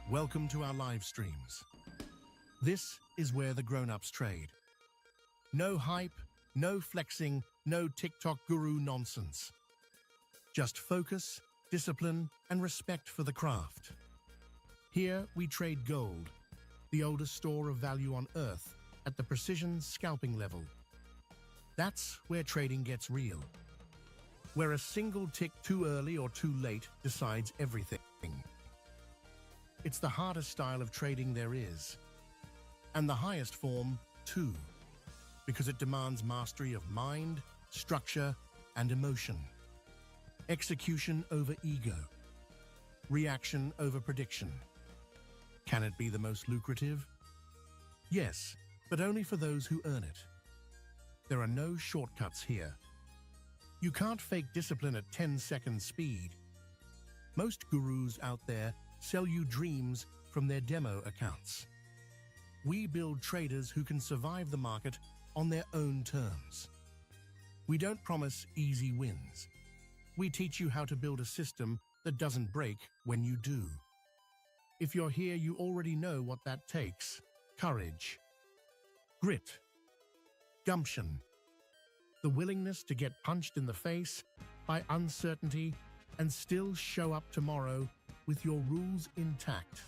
Welcome to our live streams. This is where the grown-ups trade. No hype, no flexing, no TikTok guru nonsense. Just focus, discipline, and respect for the craft. Here we trade gold, the oldest store of value on Earth, at the precision scalping level. That's where trading gets real. Where a single tick too early or too late decides everything. It's the hardest style of trading there is. And the highest form, too. Because it demands mastery of mind, structure, and emotion. Execution over ego. Reaction over prediction. Can it be the most lucrative? Yes, but only for those who earn it. There are no shortcuts here. You can't fake discipline at 10-second speed. Most gurus out there sell you dreams from their demo accounts. We build traders who can survive the market on their own terms. We don't promise easy wins. We teach you how to build a system that doesn't break when you do. If you're here, you already know what that takes. Courage, grit, gumption, the willingness to get punched in the face by uncertainty and still show up tomorrow with your rules intact.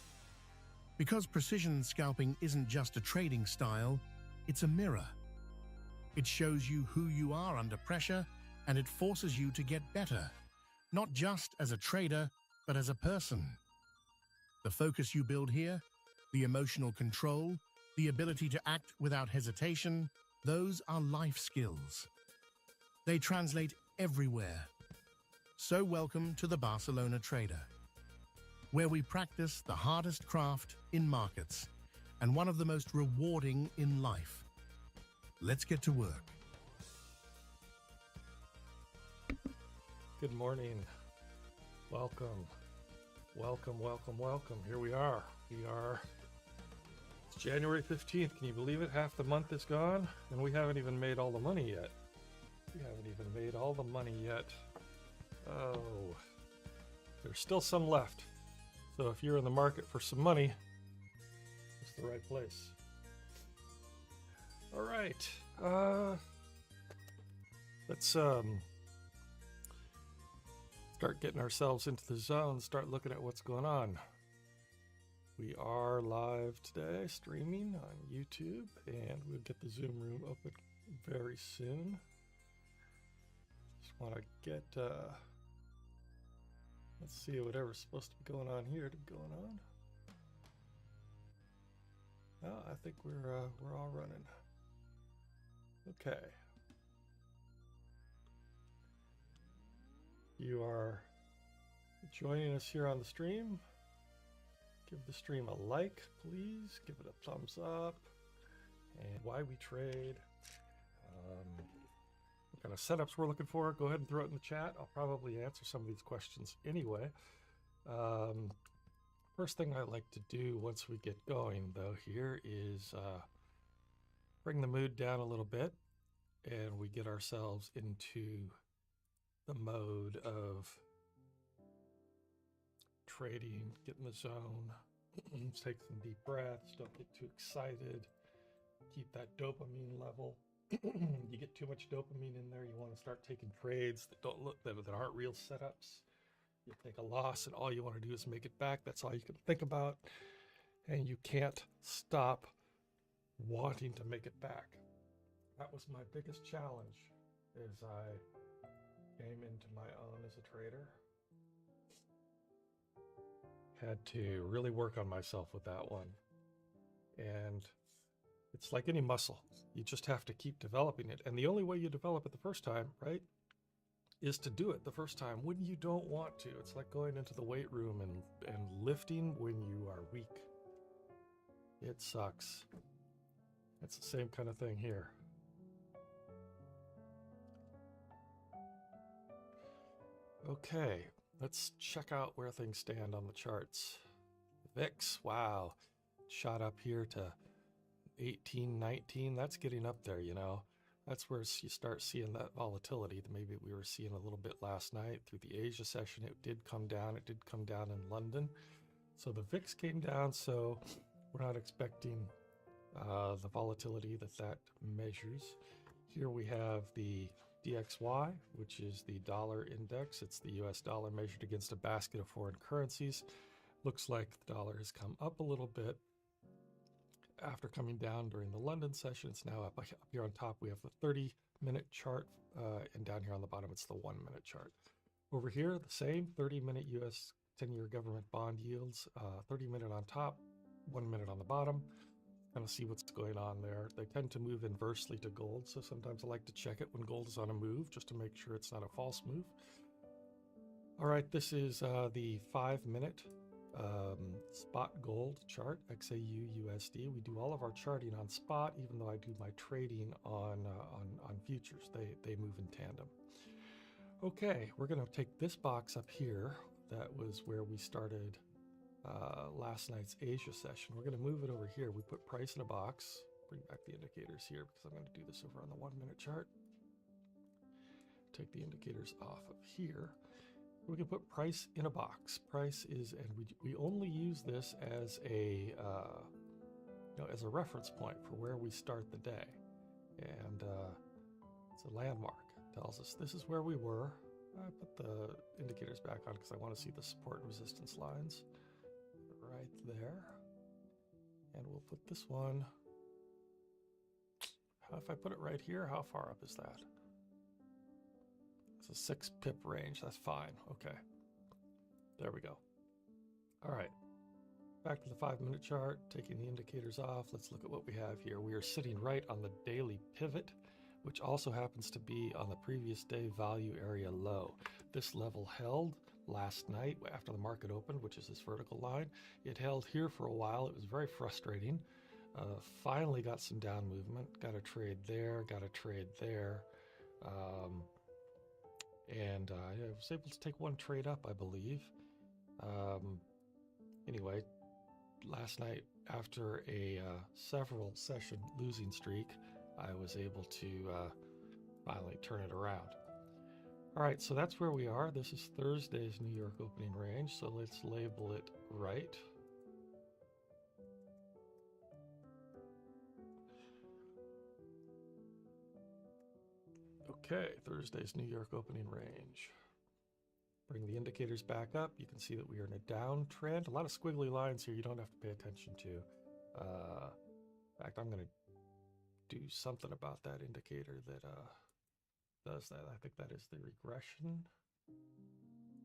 Because precision scalping isn't just a trading style, it's a mirror. It shows you who you are under pressure, and it forces you to get better, not just as a trader, but as a person. The focus you build here, the emotional control, the ability to act without hesitation, those are life skills. They translate everywhere. So welcome to the Barcelona Trader, where we practice the hardest craft in markets and one of the most rewarding in life. Let's get to work. Good morning. Welcome. Welcome, welcome, welcome. Here we are. It's January 15th. Can you believe it? Half the month is gone and we haven't even made all the money yet. Oh, there's still some left. So if you're in the market for some money, it's the right place. All right. Let's start getting ourselves into the zone, start looking at what's going on. We are live today, streaming on YouTube, and we'll get the Zoom room open very soon. Just want to get, let's see whatever's supposed to be going on here to be going on. Oh, I think we're all running. Okay. You are joining us here on the stream. Give the stream a like, please. Give it a thumbs up. And why we trade. What kind of setups we're looking for, go ahead and throw it in the chat. I'll probably answer some of these questions anyway. First thing I like to do once we get going, though, here is bring the mood down a little bit, and we get ourselves into the mode of trading, get in the zone, take some deep breaths, don't get too excited, keep that dopamine level. You get too much dopamine in there, you want to start taking trades that don't look that aren't real setups. You take a loss and all you want to do is make it back. That's all you can think about, and you can't stop wanting to make it back. That was my biggest challenge as I came into my own as a trader. Had to really work on myself with that one. And it's like any muscle. You just have to keep developing it. And the only way you develop it the first time, right, is to do it the first time when you don't want to. It's like going into the weight room and lifting when you are weak. It sucks. It's the same kind of thing here. Okay, let's check out where things stand on the charts. VIX, wow, shot up here to 18, 19. That's getting up there, you know. That's where you start seeing that volatility that maybe we were seeing a little bit last night through the Asia session. It did come down. It did come down in London. So the VIX came down, so we're not expecting the volatility that measures. Here we have the DXY, which is the dollar index. It's the US dollar measured against a basket of foreign currencies. Looks like the dollar has come up a little bit after coming down during the London session. It's now up here on top. We have the 30-minute chart, and down here on the bottom, it's the 1-minute chart. Over here, the same 30-minute US 10-year government bond yields, 30-minute on top, 1 minute on the bottom. Kind of see what's going on there. They tend to move inversely to gold, so sometimes I like to check it when gold is on a move just to make sure it's not a false move. All right, this is the 5-minute spot gold chart, XAUUSD. We do all of our charting on spot, even though I do my trading on futures. They move in tandem. Okay, we're going to take this box up here. That was where we started last night's Asia session. We're going to move it over here. We put price in a box. Bring back the indicators here because I'm going to do this over on the 1-minute chart. Take the indicators off of here. We can put price in a box. Price is, and we only use this as a as a reference point for where we start the day, and it's a landmark. It tells us this is where we were. I put the indicators back on because I want to see the support and resistance lines right there, and we'll put this one. If I put it right here, how far up is that? It's a 6 pip range. That's fine. Okay. There we go. All right. Back to the 5-minute chart, taking the indicators off. Let's look at what we have here. We are sitting right on the daily pivot, which also happens to be on the previous day value area low. This level held last night after the market opened, which is this vertical line. It held here for a while. It was very frustrating. Finally got some down movement. Got a trade there, got a trade there. And I was able to take one trade up, I believe. Anyway, last night, after a several session losing streak, I was able to finally turn it around. All right, so that's where we are. This is Thursday's New York opening range, so let's label it right. Okay, Thursday's New York opening range. Bring the indicators back up. You can see that we are in a downtrend. A lot of squiggly lines here you don't have to pay attention to. In fact, I'm going to do something about that indicator that does that. I think that is the regression.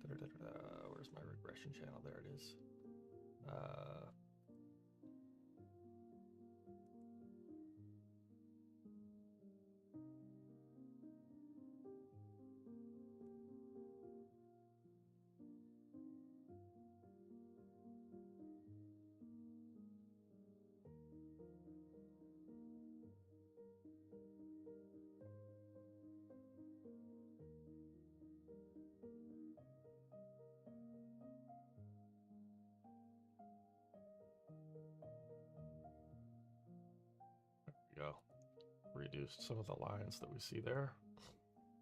Where's my regression channel? There it is. Go. Reduced some of the lines that we see there.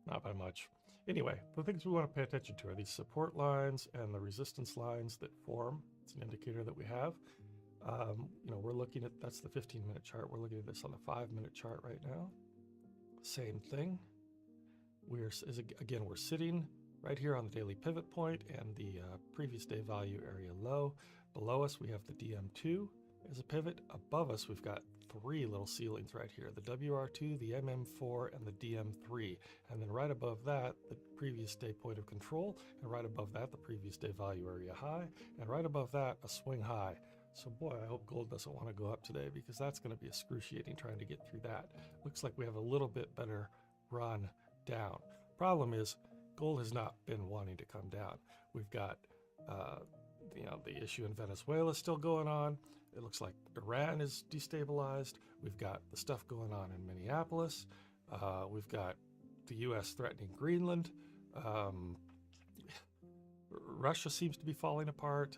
Not by much. Anyway, the things we want to pay attention to are these support lines and the resistance lines that form. It's an indicator that we have. We're looking at, that's the 15-minute chart. We're looking at this on the 5-minute chart right now. Same thing. We're sitting right here on the daily pivot point and the previous day value area low. Below us, we have the DM2 as a pivot. Above us, we've got 3 little ceilings right here, the WR2, the MM4, and the DM3. And then right above that, the previous day point of control, and right above that, the previous day value area high, and right above that, a swing high. So boy, I hope gold doesn't want to go up today because that's going to be excruciating trying to get through that. Looks like we have a little bit better run down. Problem is, gold has not been wanting to come down. We've got the issue in Venezuela still going on. It looks like Iran is destabilized. We've got the stuff going on in Minneapolis. We've got the U.S. threatening Greenland. Russia seems to be falling apart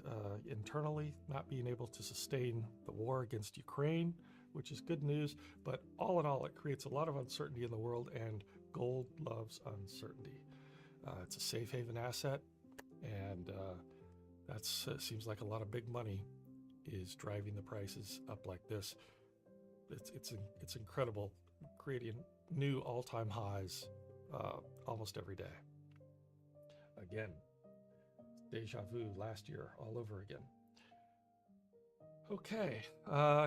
internally, not being able to sustain the war against Ukraine, which is good news. But all in all, it creates a lot of uncertainty in the world, and gold loves uncertainty. It's a safe haven asset, and That's seems like a lot of big money is driving the prices up like this. It's incredible, creating new all-time highs almost every day. Again, deja vu last year all over again. Okay,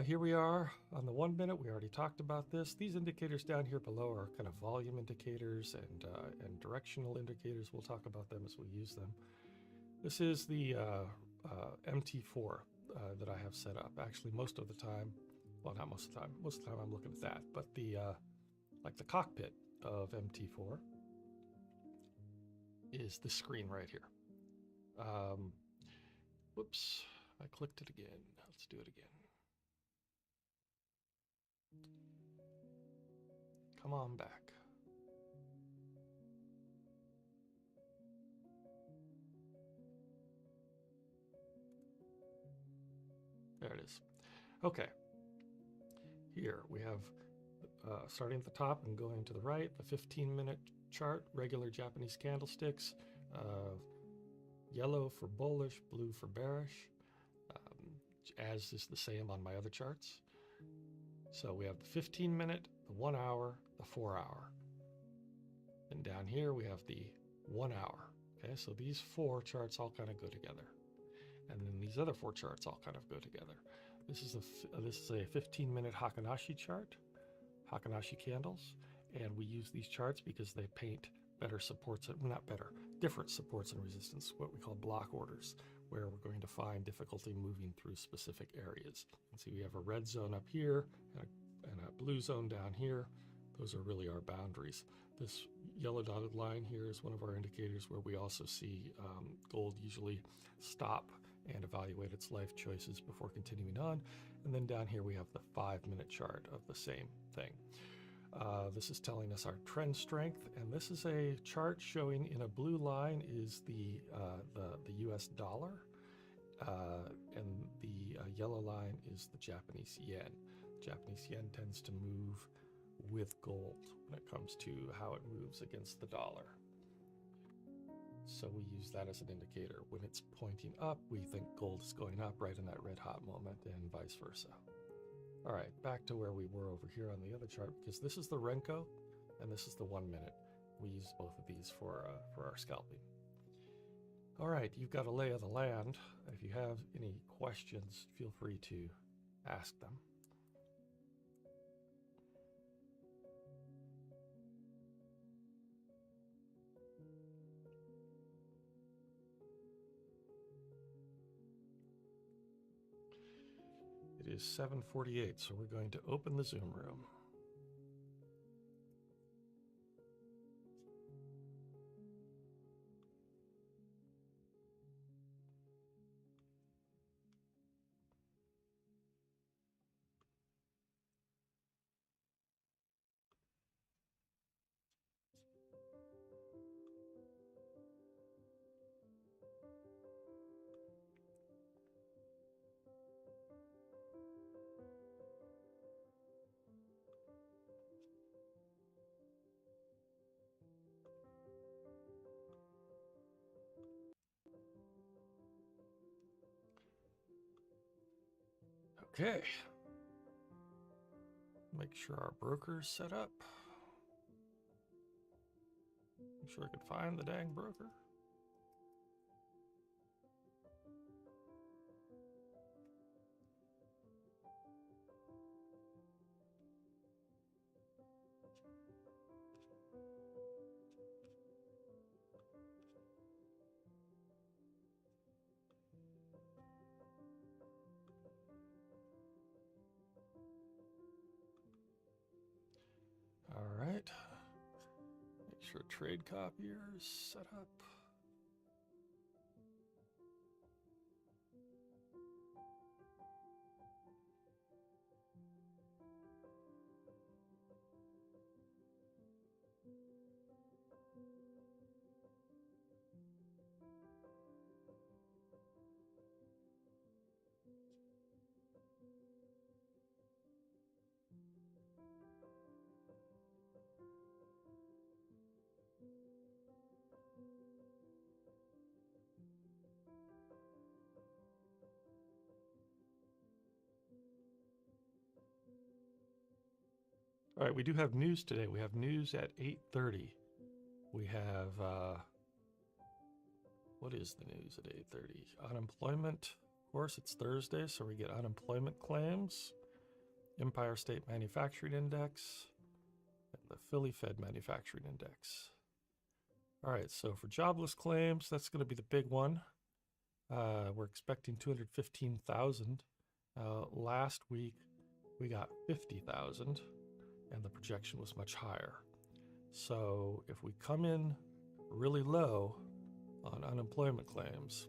here we are on the 1 minute. We already talked about this. These indicators down here below are kind of volume indicators and directional indicators. We'll talk about them as we use them. This is the MT4 that I have set up. Actually, most of the time, well, not most of the time. Most of the time, I'm looking at that. But the like the cockpit of MT4 is the screen right here. Whoops, I clicked it again. Let's do it again. Come on back. There it is. Okay. Here we have, starting at the top and going to the right, the 15-minute chart, regular Japanese candlesticks, yellow for bullish, blue for bearish, as is the same on my other charts. So we have the 15-minute, the 1 hour, the 4 hour. And down here we have the 1 hour. Okay, so these 4 charts all kind of go together. And then these other 4 charts all kind of go together. This is a 15-minute Hakanashi chart, Hakanashi candles, and we use these charts because they paint better supports, not better, different supports and resistance, what we call block orders, where we're going to find difficulty moving through specific areas. And see, we have a red zone up here and a blue zone down here. Those are really our boundaries. This yellow dotted line here is one of our indicators where we also see gold usually stop and evaluate its life choices before continuing on. And then down here we have the 5-minute chart of the same thing. This is telling us our trend strength, and this is a chart showing in a blue line is the US dollar, and the yellow line is the Japanese yen. Japanese yen tends to move with gold when it comes to how it moves against the dollar. So we use that as an indicator. When it's pointing up, we think gold is going up right in that red hot moment, and vice versa. All right, back to where we were over here on the other chart, because this is the Renko and this is the 1 minute. We use both of these for our scalping. All right, you've got a lay of the land. If you have any questions, feel free to ask them. It is 7:48, so we're going to open the Zoom room. Okay. Make sure our broker's set up. Make sure I can find the dang broker. All right. Make sure trade copier is set up. All right, we do have news today. We have news at 8:30. We have, what is the news at 8:30? Unemployment. Of course, it's Thursday, so we get unemployment claims, Empire State Manufacturing Index, and the Philly Fed Manufacturing Index. All right, so for jobless claims, that's going to be the big one. We're expecting 215,000. Last week, we got 50,000, and the projection was much higher. So if we come in really low on unemployment claims,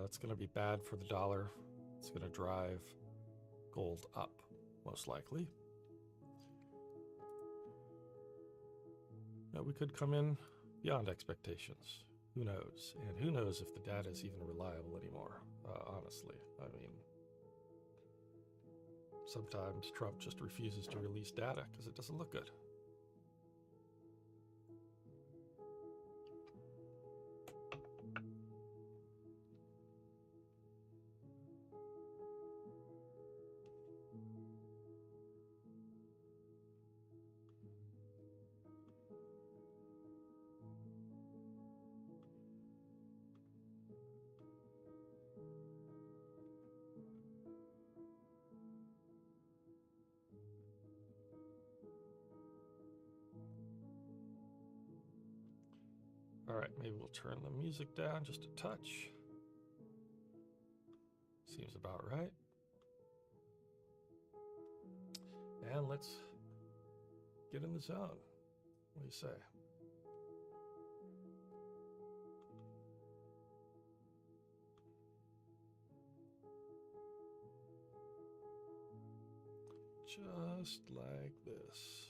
that's going to be bad for the dollar. It's going to drive gold up, most likely. Now, we could come in beyond expectations. Who knows? And who knows if the data is even reliable anymore, honestly. I mean, sometimes Trump just refuses to release data because it doesn't look good. All right, maybe we'll turn the music down just a touch. Seems about right. And let's get in the zone. What do you say? Just like this.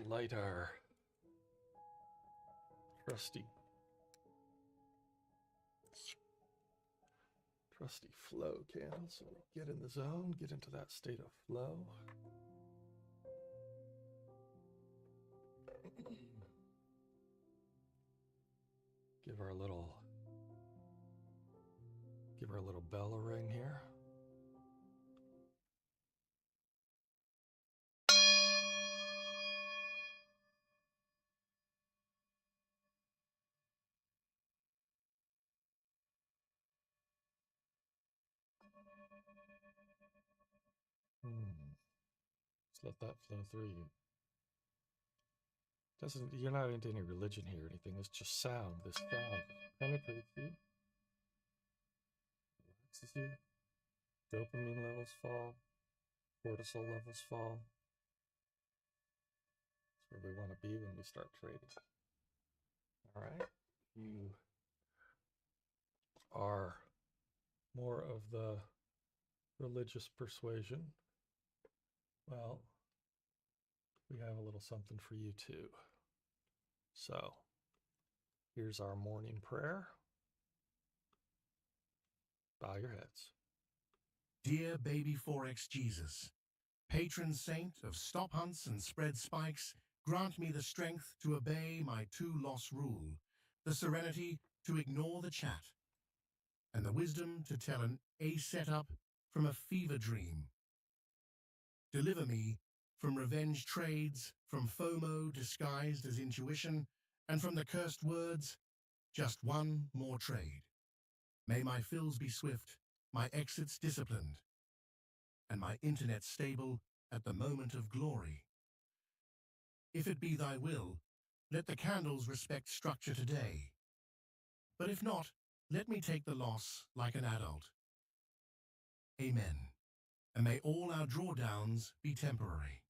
Light our trusty flow candle so we get in the zone, get into that state of flow. Give our little bell a ring here. Just let that flow through you. You're not into any religion here or anything. It's just sound. This sound penetrates you, relaxes you. Dopamine levels fall, cortisol levels fall. That's where we want to be when we start trading. All right. You are more of the religious persuasion. Well, we have a little something for you too. So, here's our morning prayer. Bow your heads. Dear baby Forex Jesus, patron saint of stop hunts and spread spikes, grant me the strength to obey my two-loss rule, the serenity to ignore the chat, and the wisdom to tell an A setup from a fever dream. Deliver me from revenge trades, from FOMO disguised as intuition, and from the cursed words, just one more trade. May my fills be swift, my exits disciplined, and my internet stable at the moment of glory. If it be thy will, let the candles respect structure today. But if not, let me take the loss like an adult. Amen. And may all our drawdowns be temporary.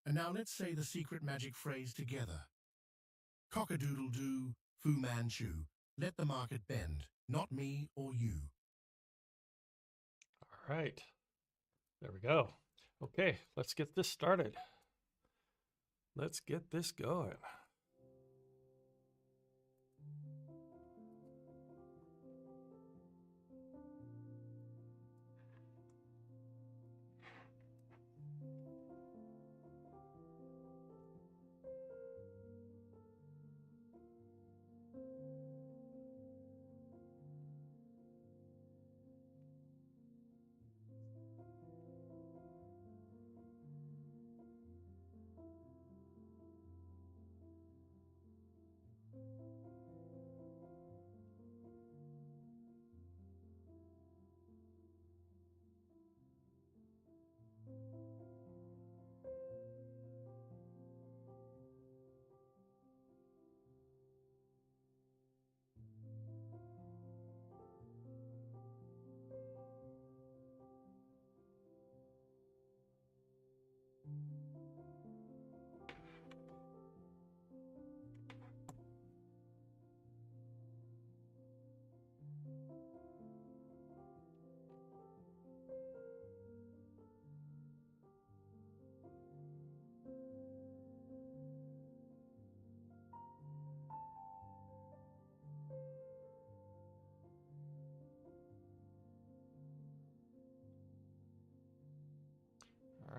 And now let's say the secret magic phrase together. Cock-a-doodle-doo, Fu Manchu. Let the market bend, not me or you. All right. There we go. Okay, let's get this started. Let's get this going.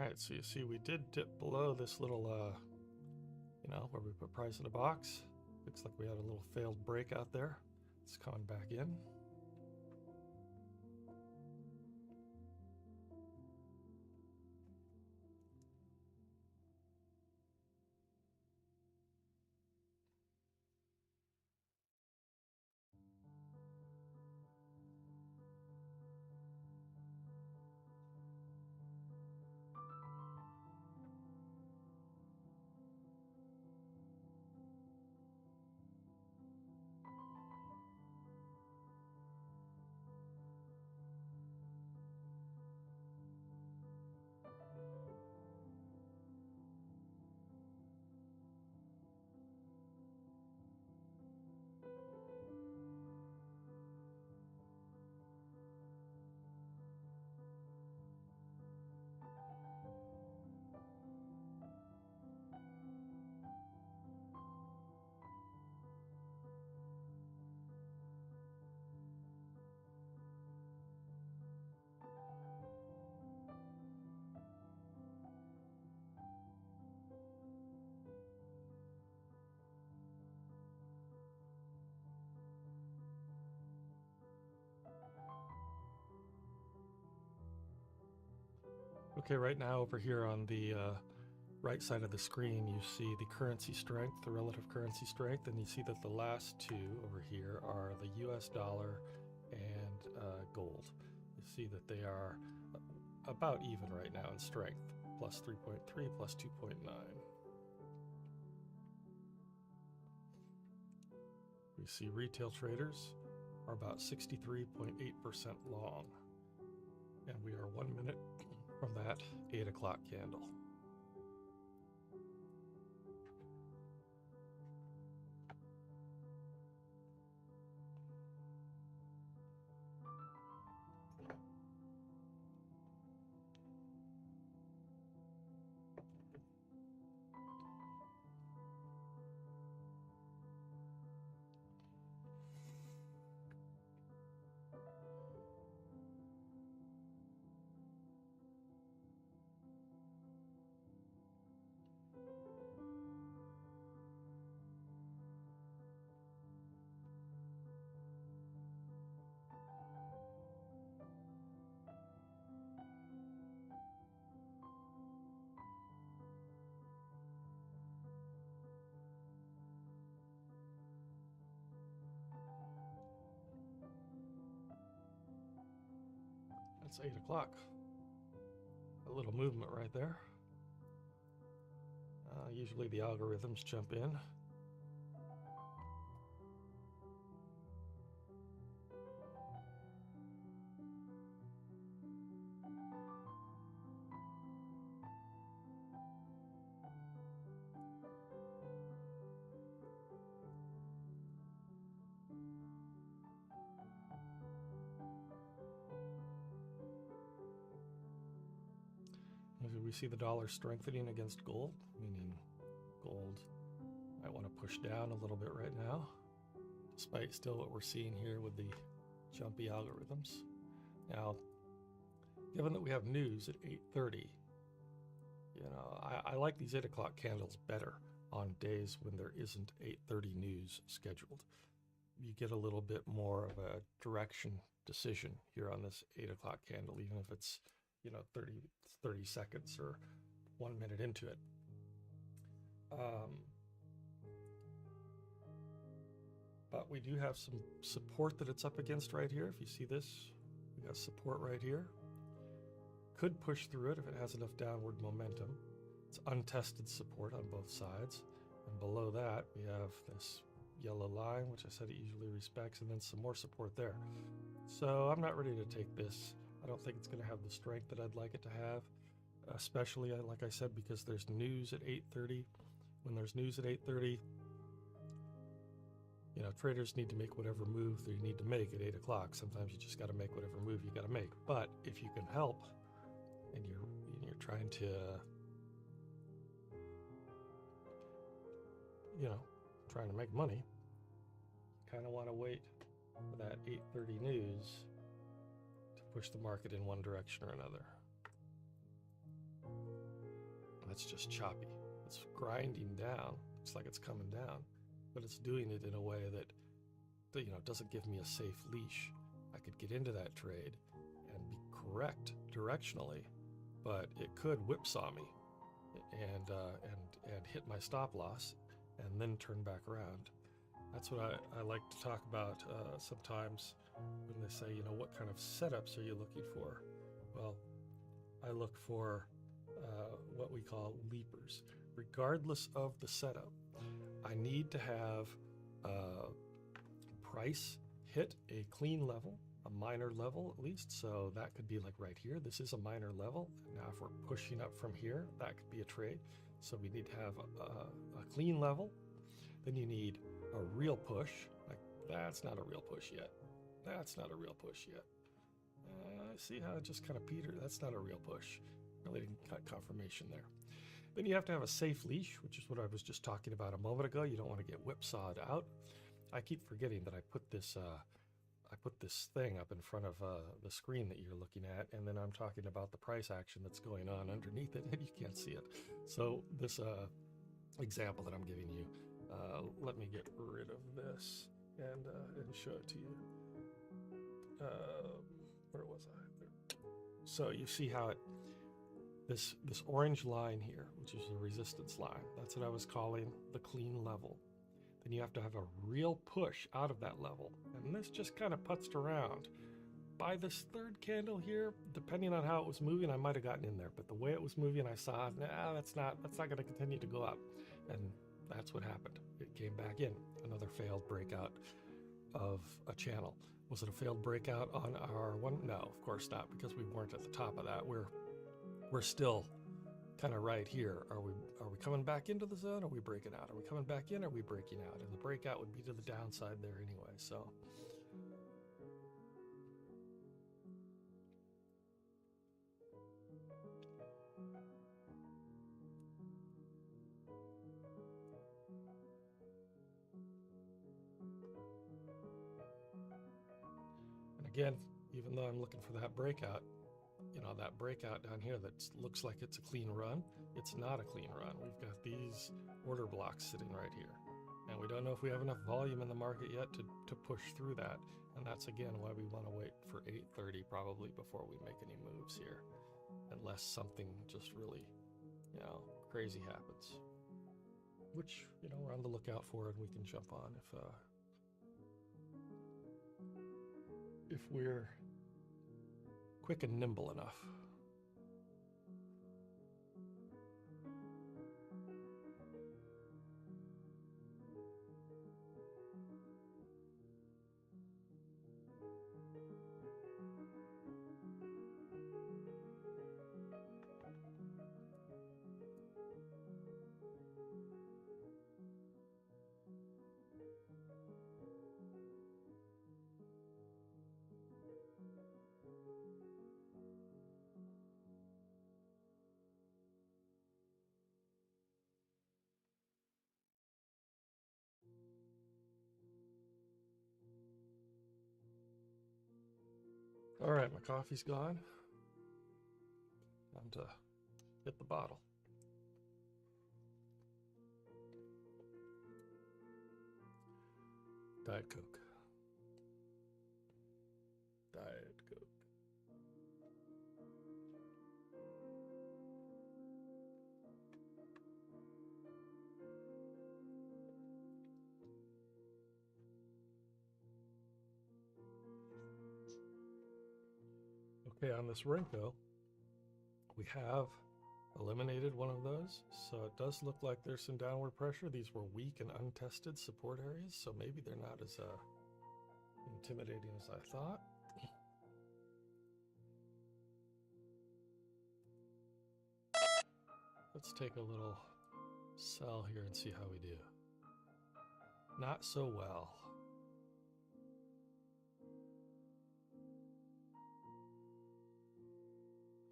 right, so you see we did dip below this little, you know, where we put price in a box. Looks like we had a little failed breakout there. It's coming back in. Okay, right now over here on the right side of the screen, you see the currency strength, the relative currency strength, and you see that the last two over here are the US dollar and gold. You see that they are about even right now in strength, plus 3.3, plus 2.9. We see retail traders are about 63.8% long, and we are 1 minute from that 8 o'clock candle. It's 8 o'clock. A little movement right there. Usually the algorithms jump in. We see the dollar strengthening against gold, meaning gold might want to push down a little bit right now, despite still what we're seeing here with the jumpy algorithms. Now, given that we have news at 8:30, you know, I like these 8 o'clock candles better on days when there isn't 8:30 news scheduled. You get a little bit more of a direction decision here on this 8 o'clock candle, even if it's, you know, 30 seconds or 1 minute into it. But we do have some support that it's up against right here. If you see this, we got support right here. Could push through it if it has enough downward momentum. It's untested support on both sides. And below that, we have this yellow line, which I said it usually respects, and then some more support there. So I'm not ready to take this. I don't think it's going to have the strength that I'd like it to have, especially, like I said, because there's news at 8:30. When there's news at 8:30, you know, traders need to make whatever move they need to make at 8 o'clock. Sometimes you just got to make whatever move you got to make. But if you can help, and you're trying to, you know, trying to make money, you kind of want to wait for that 8:30 news to push the market in one direction or another. That's just choppy. It's grinding down. Looks like it's coming down, but it's doing it in a way that doesn't give me a safe leash. I could get into that trade and be correct directionally, but it could whipsaw me and hit my stop loss and then turn back around. That's what I like to talk about sometimes when they say, what kind of setups are you looking for? Well, I look for what we call leapers. Regardless of the setup, I need to have price hit a clean level, a minor level at least. So that could be like right here. This is a minor level. Now if we're pushing up from here, that could be a trade. So we need to have a clean level. Then you need a real push. Like that's not a real push yet. That's not a real push yet. See how it just kind of petered? That's not a real push. Really didn't got confirmation there. Then you have to have a safe leash, which is what I was just talking about a moment ago. You don't want to get whipsawed out. I keep forgetting that I put this thing up in front of the screen that you're looking at, and then I'm talking about the price action that's going on underneath it, and you can't see it. So this example that I'm giving you, let me get rid of this and show it to you. Where was I? There. So you see how this orange line here, which is the resistance line, that's what I was calling the clean level. Then you have to have a real push out of that level. And this just kind of putzed around. By this third candle here, depending on how it was moving, I might have gotten in there. But the way it was moving, I saw, that's not going to continue to go up. And that's what happened. It came back in. Another failed breakout of a channel. Was it a failed breakout on our one? No, of course not, because we weren't at the top of that. We're still kind of right here. Are we coming back into the zone? Or are we breaking out? Are we coming back in? Or are we breaking out? And the breakout would be to the downside there anyway. So and again, even though I'm looking for that breakout, that breakout down here that looks like it's a clean run, it's not a clean run. We've got these order blocks sitting right here. And we don't know if we have enough volume in the market yet to push through that. And that's, again, why we want to wait for 8:30 probably before we make any moves here. Unless something just really, crazy happens. Which, we're on the lookout for and we can jump on if we're quick and nimble enough. All right, my coffee's gone. Time to hit the bottle. Diet Coke. Diet Coke. Okay, on this Renko, we have eliminated one of those, so it does look like there's some downward pressure. These were weak and untested support areas, so maybe they're not as intimidating as I thought. Let's take a little sell here and see how we do. Not so well.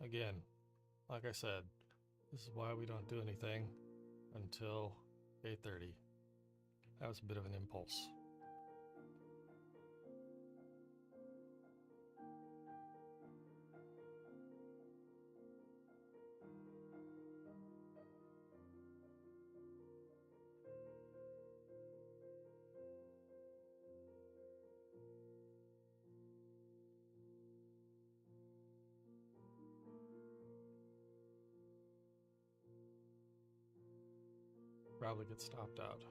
Again, like I said, this is why we don't do anything until 8:30. That was a bit of an impulse. probably get stopped out.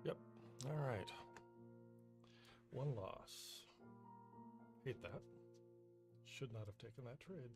Yep. All right. One loss. Hate that. Should not have taken that trade.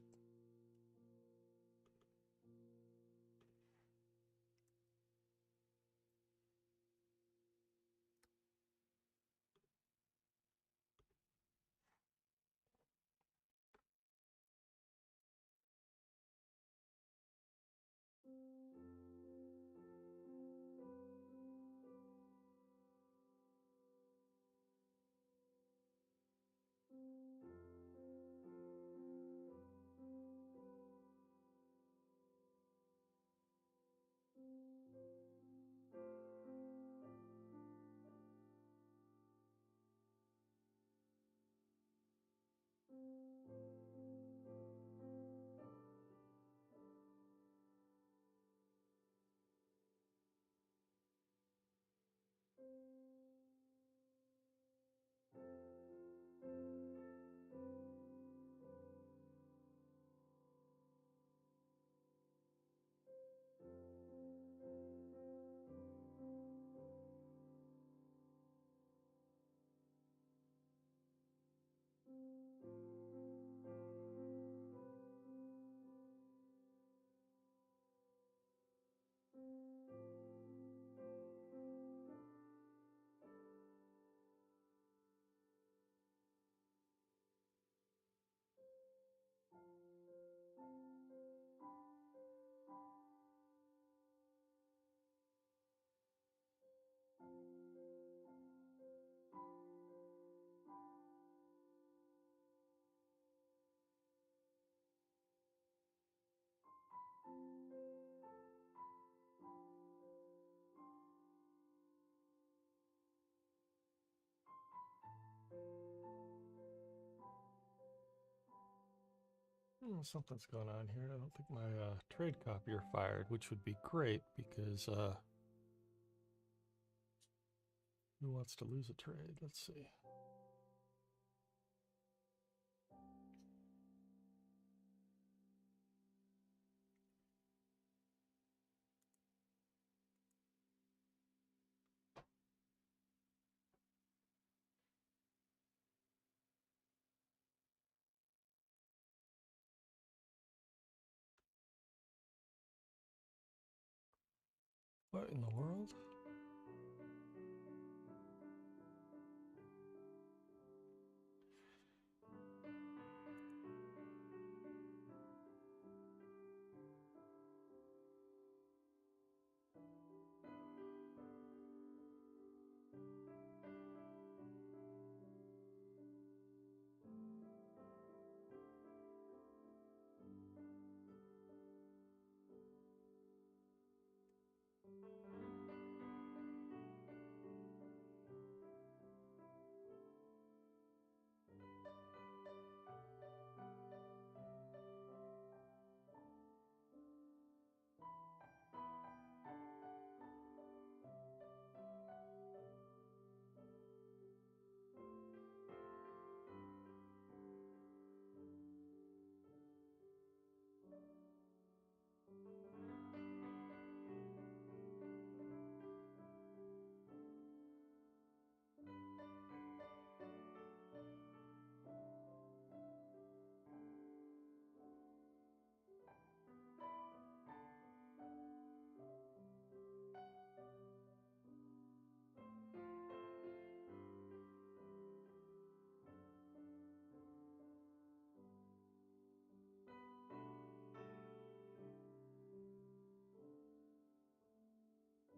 Something's going on here. I don't think my trade copier fired, which would be great because who wants to lose a trade? Let's see. What in the world?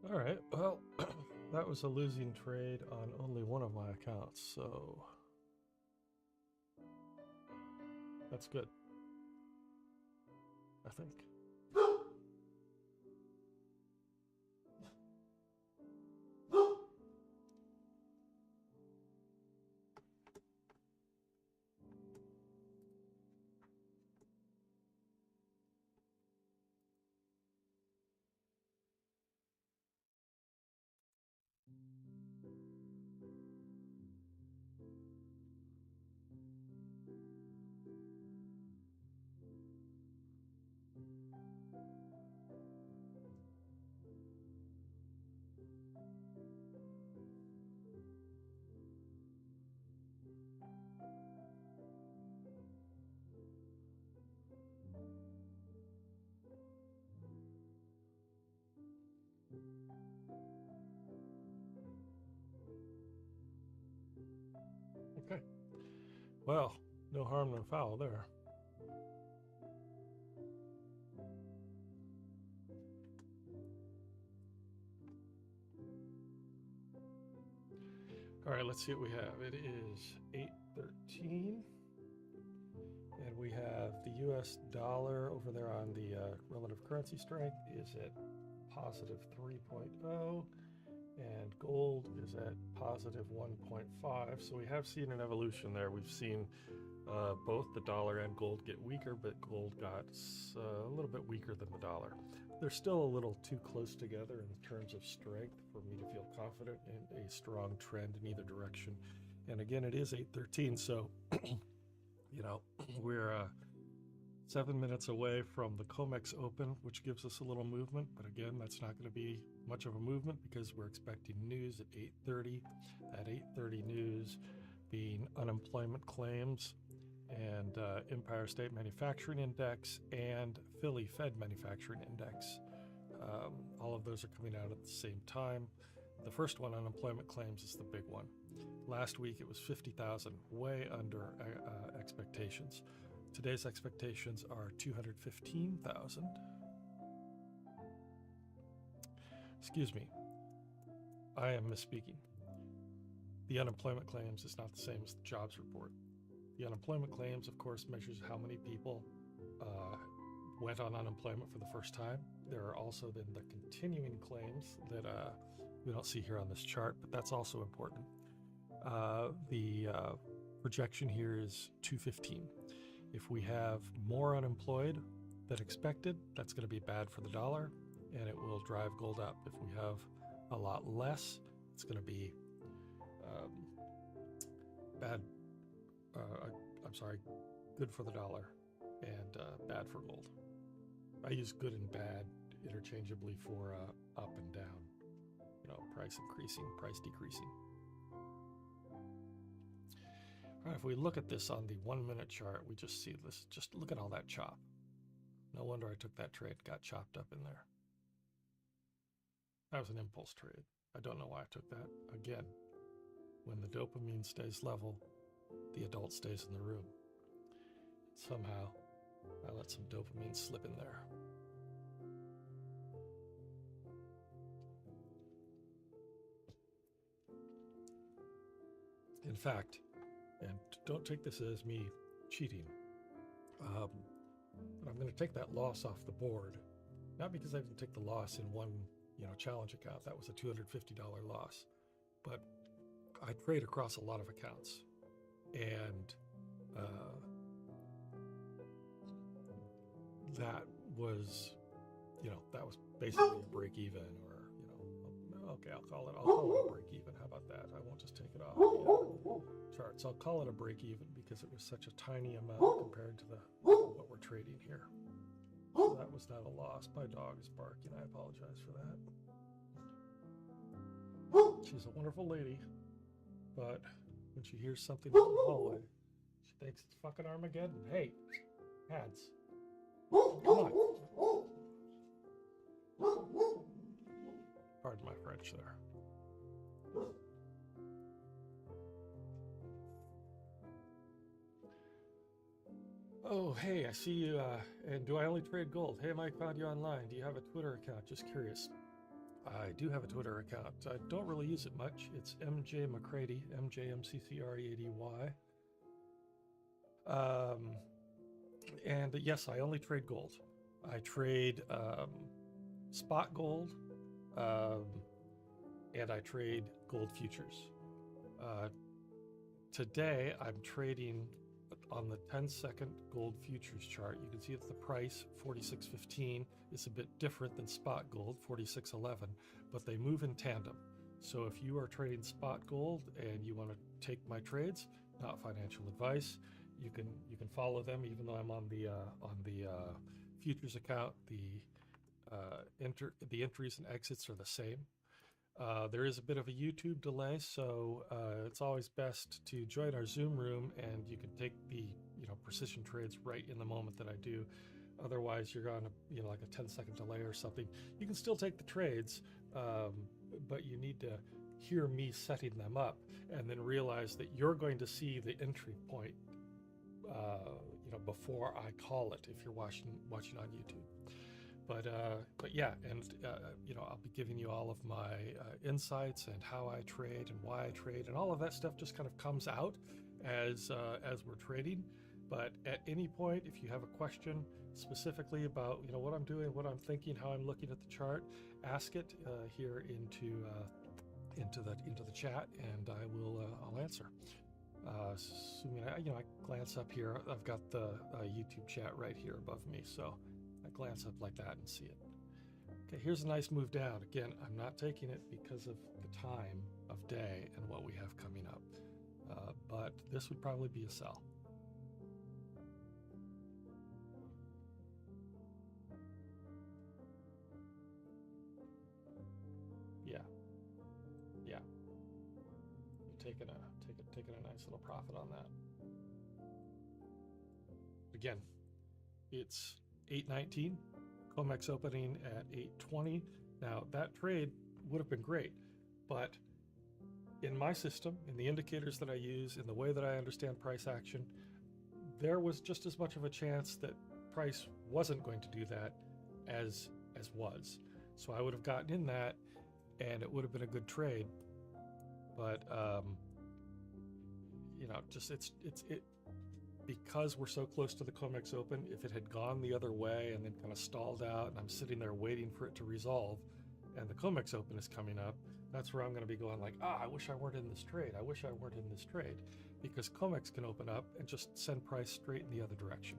All right, well, that was a losing trade on only one of my accounts, so that's good, I think. Well, no harm, no foul there. All right, let's see what we have. It is 8:13, and we have the U.S. dollar over there on the relative currency strength is at positive 3.0, and gold is at positive 1.5. So we have seen an evolution there. We've seen both the dollar and gold get weaker, but gold got a little bit weaker than the dollar. They're still a little too close together in terms of strength for me to feel confident in a strong trend in either direction. And again, it is 8:13, so you know, we're 7 minutes away from the COMEX Open, which gives us a little movement. But again, that's not going to be much of a movement because we're expecting news at 8:30. At 8:30 news being unemployment claims and Empire State Manufacturing Index and Philly Fed Manufacturing Index. All of those are coming out at the same time. The first one, unemployment claims, is the big one. Last week it was 50,000, way under expectations. Today's expectations are 215,000. Excuse me, I am misspeaking. The unemployment claims is not the same as the jobs report. The unemployment claims, of course, measures how many people went on unemployment for the first time. There are also then the continuing claims that we don't see here on this chart, but that's also important. The projection here is 215. If we have more unemployed than expected, that's going to be bad for the dollar, and it will drive gold up. If we have a lot less, it's going to be good for the dollar and bad for gold. I use good and bad interchangeably for up and down, price increasing, price decreasing. All right, if we look at this on the 1 minute chart, we just see this, just look at all that chop. No wonder I took that trade, got chopped up in there. That was an impulse trade. I don't know why I took that. Again, when the dopamine stays level, the adult stays in the room. Somehow, I let some dopamine slip in there. In fact, and don't take this as me cheating, but I'm going to take that loss off the board, not because I didn't take the loss in one challenge account. That was a $250 loss, but I trade across a lot of accounts, and that was basically a break even, or okay, I'll call it a break even. How about that? I won't just take it off the charts. I'll call it a break even because it was such a tiny amount compared to what we're trading here. So that was not a loss. My dog is barking. I apologize for that. She's a wonderful lady, but when she hears something in the hallway, she thinks it's fucking Armageddon. Hey, hands. Come on. Pardon my French there. Oh, hey, I see you. And do I only trade gold? Hey, Mike, found you online. Do you have a Twitter account? Just curious. I do have a Twitter account. I don't really use it much. It's MJ McCready, MJMCCREADY. And yes, I only trade gold. I trade spot gold, and I trade gold futures. Today, I'm trading on the 10-second gold futures chart. You can see it's the price, 46.15. It's a bit different than spot gold, 46.11, but they move in tandem. So if you are trading spot gold and you want to take my trades, not financial advice, you can follow them. Even though I'm on the futures account, the entries and exits are the same. There is a bit of a YouTube delay, so it's always best to join our Zoom room, and you can take the precision trades right in the moment that I do. Otherwise, you're on a like a 10-second delay or something. You can still take the trades, but you need to hear me setting them up, and then realize that you're going to see the entry point before I call it, if you're watching on YouTube. But yeah, and I'll be giving you all of my insights and how I trade and why I trade, and all of that stuff just kind of comes out as we're trading. But at any point, if you have a question specifically about what I'm doing, what I'm thinking, how I'm looking at the chart, ask it here into the chat, and I'll answer. Assuming I glance up here, I've got the YouTube chat right here above me, so I glance up like that and see it. Okay, here's a nice move down. Again, I'm not taking it because of the time of day and what we have coming up, but this would probably be a sell. Yeah. Taking a nice little profit on that. Again, it's 819, COMEX opening at 820. Now that trade would have been great, but in my system, in the indicators that I use, in the way that I understand price action, there was just as much of a chance that price wasn't going to do that as was. So I would have gotten in that, and it would have been a good trade. But because we're so close to the COMEX open, if it had gone the other way and then kind of stalled out, and I'm sitting there waiting for it to resolve, and the COMEX open is coming up, that's where I'm going to be going like, I wish I weren't in this trade. I wish I weren't in this trade, because COMEX can open up and just send price straight in the other direction.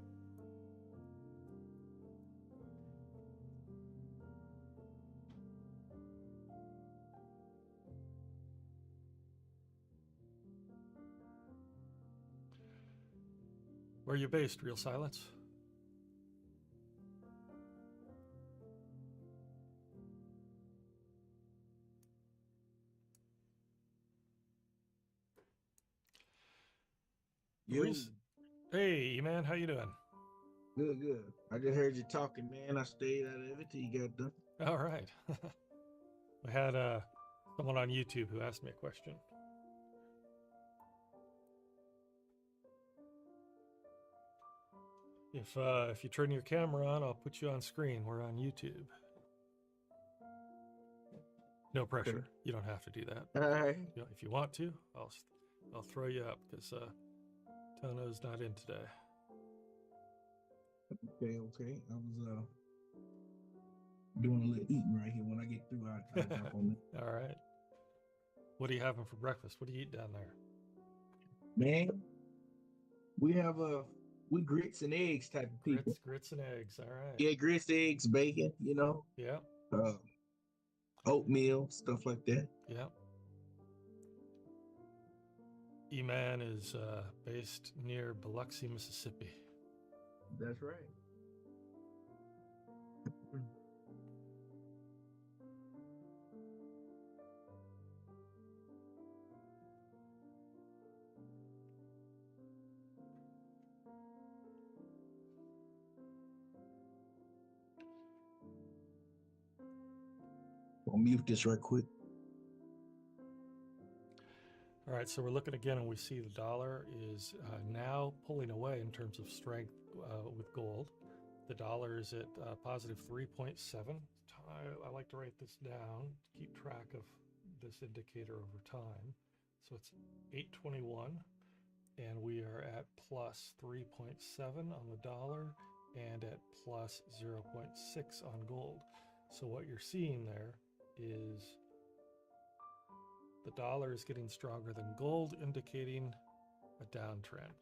Where are you based? Real silence? Hey, man, how you doing? Good. I just heard you talking, man. I stayed out of it till you got done. All right. We had someone on YouTube who asked me a question. If you turn your camera on, I'll put you on screen. We're on YouTube. No pressure. Okay. You don't have to do that. All right. If you want to, I'll throw you up, because Tono's not in today. Okay. I was doing a little eating right here. When I get through, I'll jump on it. All right. What are you having for breakfast? What do you eat down there? Man, we have we grits and eggs type of people. Grits and eggs. All right. Yeah, grits, eggs, bacon. Yeah. Oatmeal, stuff like that. Yeah. E-Man is based near Biloxi, Mississippi. That's right. I'll mute this right quick. All right, so we're looking again, and we see the dollar is now pulling away in terms of strength with gold. The dollar is at positive 3.7. I like to write this down to keep track of this indicator over time. So it's 821, and we are at plus 3.7 on the dollar and at plus 0.6 on gold. So what you're seeing there is the dollar is getting stronger than gold, indicating a downtrend.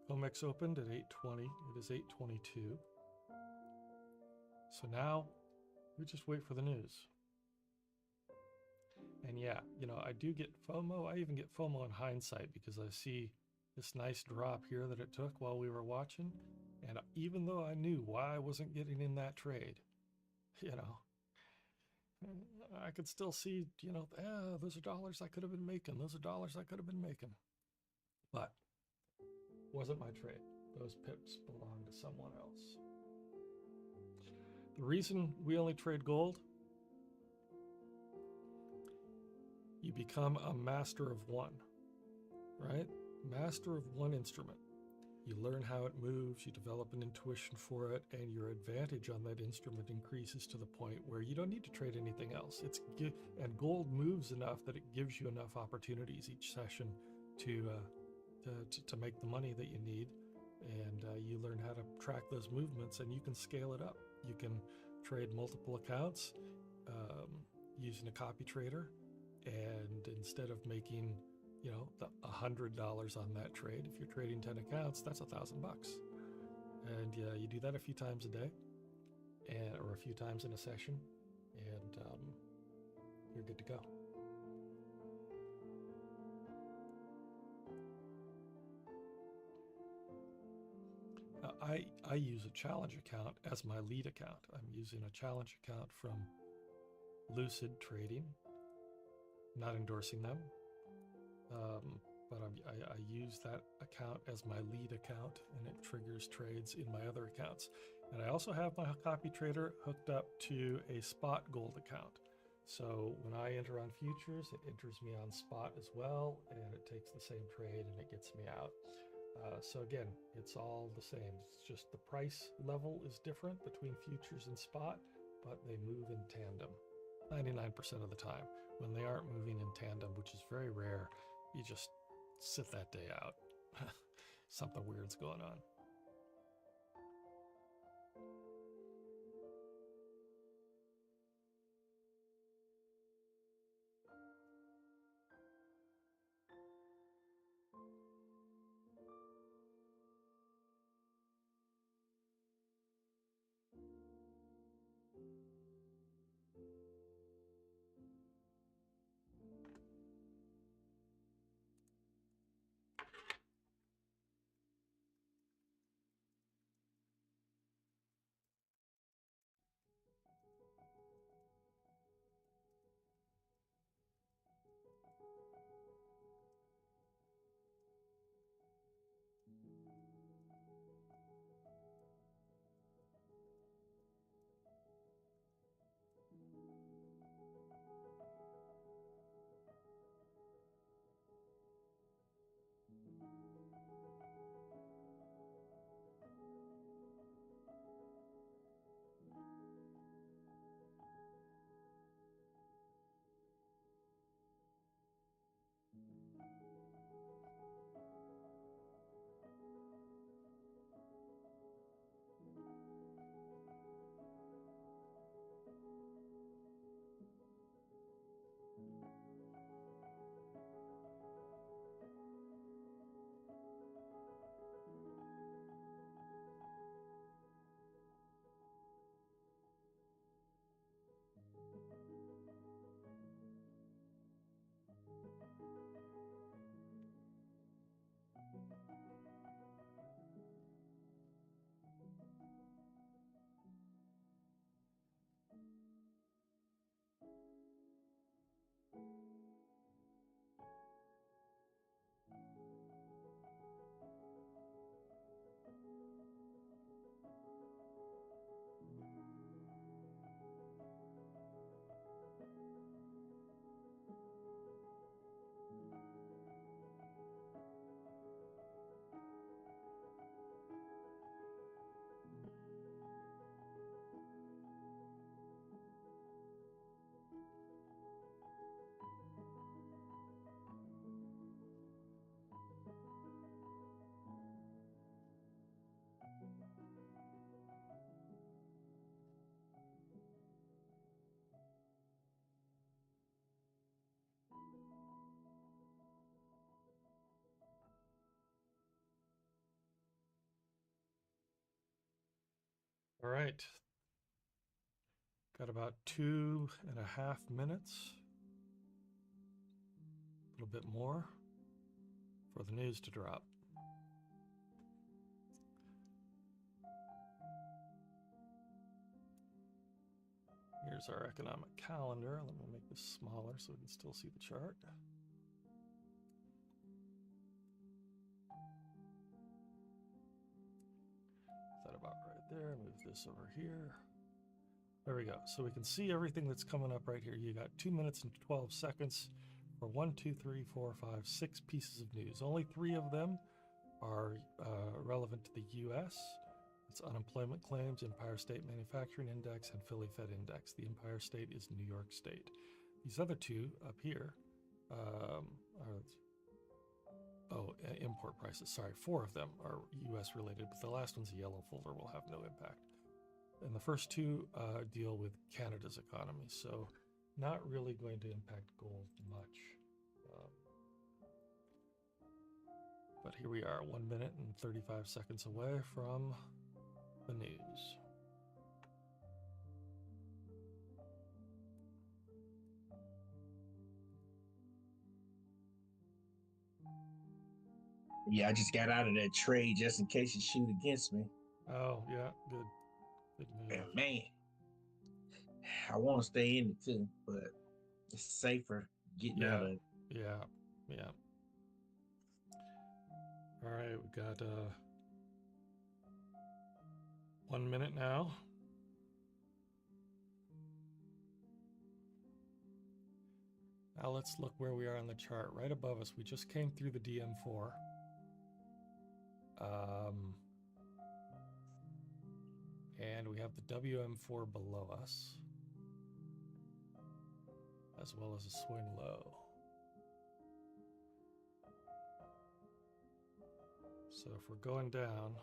COMEX opened at 820. It is 822. So now we just wait for the news. And yeah, I do get FOMO. I even get FOMO in hindsight, because I see this nice drop here that it took while we were watching. And even though I knew why I wasn't getting in that trade, I could still see, those are dollars I could have been making. Those are dollars I could have been making. But wasn't my trade. Those pips belong to someone else. The reason we only trade gold, you become a master of one, right? Master of one instrument. You learn how it moves, you develop an intuition for it, and your advantage on that instrument increases to the point where you don't need to trade anything else. And gold moves enough that it gives you enough opportunities each session to make the money that you need, and you learn how to track those movements, and you can scale it up. You can trade multiple accounts using a copy trader, and instead of making $100 on that trade, if you're trading 10 accounts, that's $1,000, and you do that a few times a day, or a few times in a session, and you're good to go. I use a challenge account as my lead account. I'm using a challenge account from Lucid Trading, not endorsing them, but I use that account as my lead account, and it triggers trades in my other accounts. And I also have my copy trader hooked up to a spot gold account. So when I enter on futures, it enters me on spot as well, and it takes the same trade and it gets me out. So again, it's all the same. It's just the price level is different between futures and spot, but they move in tandem 99% of the time. When they aren't moving in tandem, which is very rare, you just sit that day out. Something weird's going on. All right. Got about 2.5 minutes, a little bit more, for the news to drop. Here's our economic calendar. Let me make this smaller so we can still see the chart. Is that about right there? Move this over here. There we go. So we can see everything that's coming up right here. You got 2 minutes and 12 seconds for 1, 2, 3, 4, 5, 6 pieces of news. Only 3 of them are relevant to the U.S. It's unemployment claims, Empire State Manufacturing Index, and Philly Fed Index. The Empire State is New York State. These other two up here are import prices. Sorry, 4 of them are U.S. related, but the last one's a yellow folder, will have no impact. And the first two deal with Canada's economy, so not really going to impact gold much. But here we are, 1 minute and 35 seconds away from the news. Yeah, I just got out of that trade just in case you shoot against me. Oh, yeah, good. Good move. And man, I want to stay in it too, but it's safer getting out of it. Yeah, yeah. All right, we got 1 minute now. Now let's look where we are on the chart. Right above us, we just came through the DM4. And we have the WM4 below us, as well as a swing low. So if we're going down,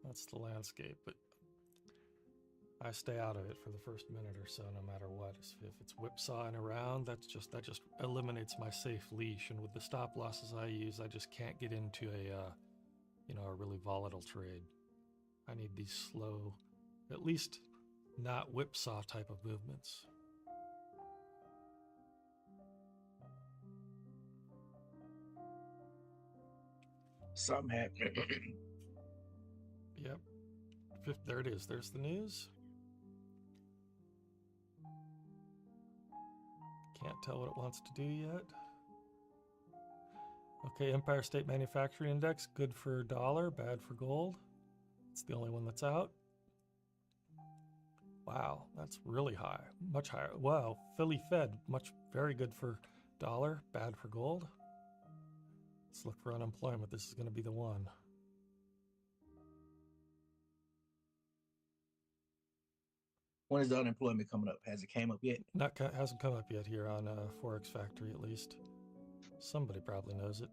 that's the landscape, but I stay out of it for the first minute or so, no matter what. If it's whipsawing around, that just eliminates my safe leash. And with the stop losses I use, I just can't get into a really volatile trade. I need these slow, at least not whipsaw type of movements. Something happened. Yep. There it is. There's the news. Can't tell what it wants to do yet. Okay, Empire State Manufacturing Index, good for dollar, bad for gold. It's the only one that's out. Wow, that's really high, much higher. Wow, Philly Fed, very good for dollar, bad for gold. Let's look for unemployment. This is going to be the one. When is the unemployment coming up? Has it came up yet? Hasn't come up yet here on Forex Factory, at least. Somebody probably knows it.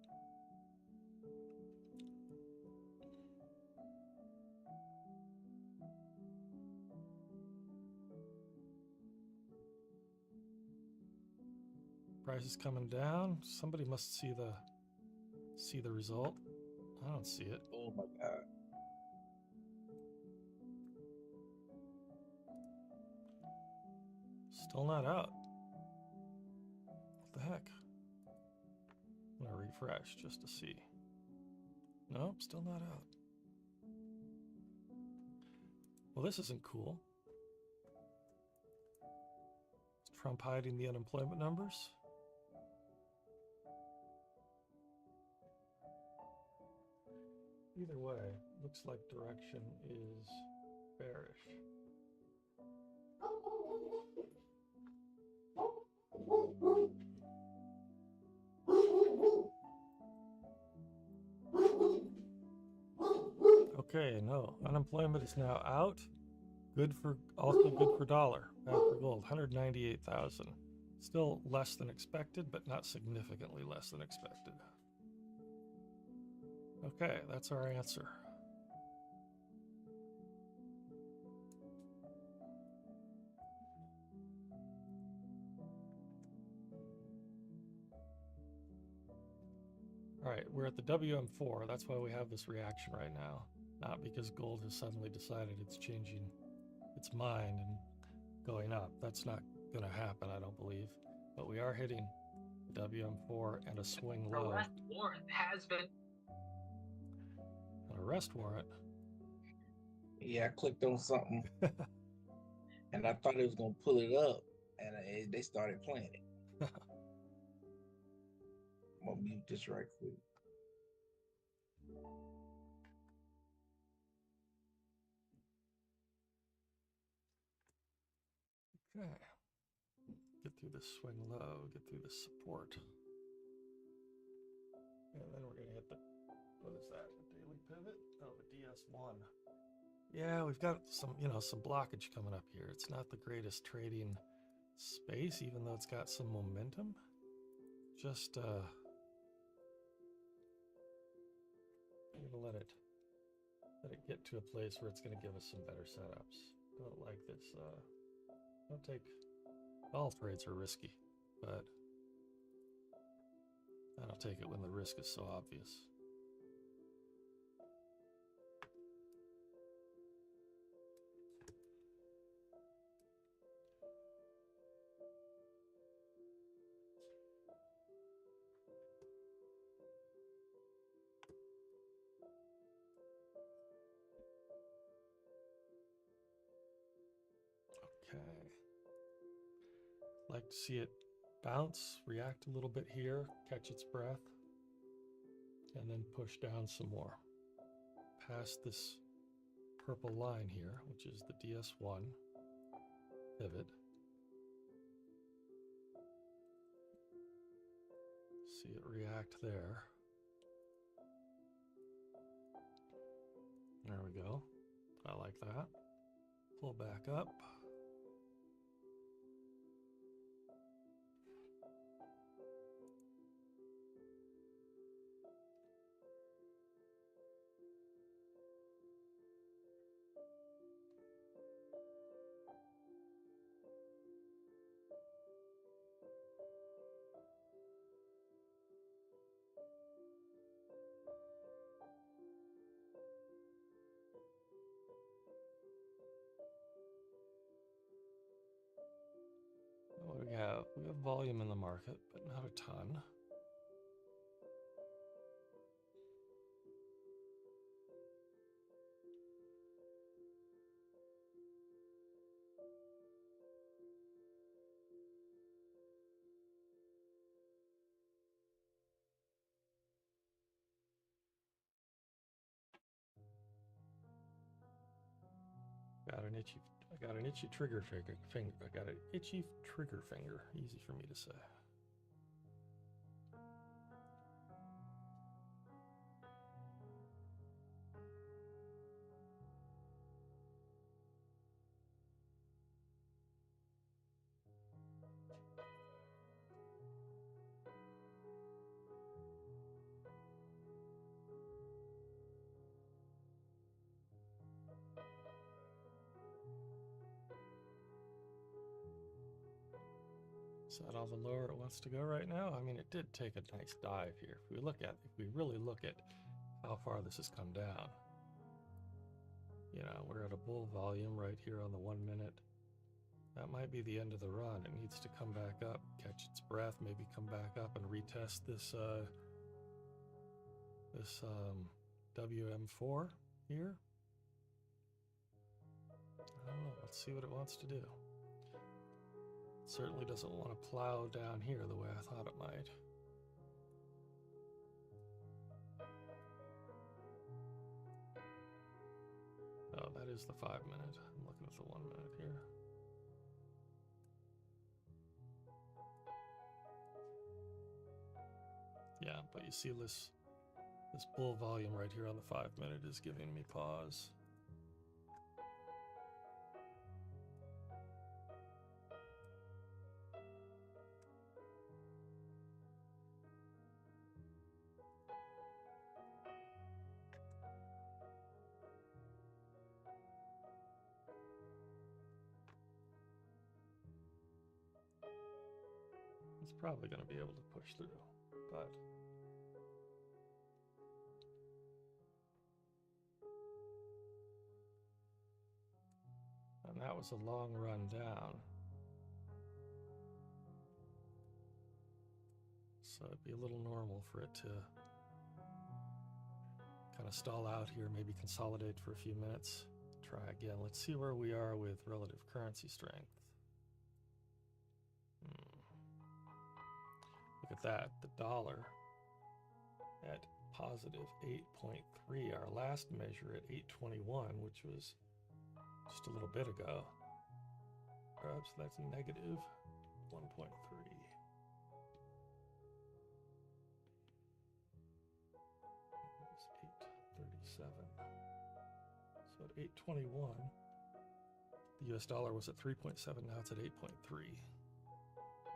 Price is coming down. Somebody must see the result. I don't see it. Oh my God. Still not out. What the heck? I'm gonna refresh just to see. Nope, still not out. Well, this isn't cool. Is Trump hiding the unemployment numbers? Either way, looks like direction is bearish. Okay, no, unemployment is now out. Also good for dollar, bad for gold. 198,000. Still less than expected, but not significantly less than expected. Okay, that's our answer. All right, we're at the WM4. That's why we have this reaction right now. Not because gold has suddenly decided it's changing its mind and going up. That's not going to happen, I don't believe. But we are hitting the WM4 and a swing low. Arrest warrant has been. An arrest warrant? Yeah, I clicked on something and I thought it was going to pull it up, and they started playing it. I'm going to mute this right quick. Okay. Get through this swing low, get through this support. And then we're going What is that? A daily pivot? Oh, the DS1. Yeah, we've got some, some blockage coming up here. It's not the greatest trading space, even though it's got some momentum. Just I'm gonna let it get to a place where it's gonna give us some better setups. Don't like this. Don't take all trades are risky, but I don't take it when the risk is so obvious. Okay. Like to see it bounce, react a little bit here, catch its breath, and then push down some more. Past this purple line here, which is the DS1 pivot. See it react there. There we go. I like that. Pull back up. What do we have? We have volume in the market, but not a ton. I got an itchy trigger finger. I got an itchy trigger finger. Easy for me to say. Is that all the lower it wants to go right now? I mean, it did take a nice dive here. If we really look at how far this has come down, we're at a bull volume right here on the 1 minute. That might be the end of the run. It needs to come back up, catch its breath, maybe come back up and retest this WM4 here. I don't know. Let's see what it wants to do. It certainly doesn't want to plow down here the way I thought it might. Oh, that is the 5 minute. I'm looking at the 1 minute here. Yeah, but you see this bull volume right here on the 5 minute is giving me pause. It's probably going to be able to push through, but and that was a long run down. So it'd be a little normal for it to kind of stall out here, maybe consolidate for a few minutes. Try again. Let's see where we are with relative currency strength. Look at that, the dollar at positive 8.3, our last measure at 8.21, which was just a little bit ago. Perhaps that's negative 1.3. 821. The US dollar was at 3.7, now it's at 8.3.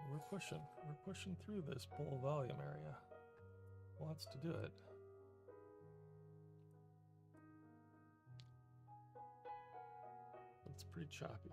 We're pushing through this bull volume area. Wants to do it. It's pretty choppy.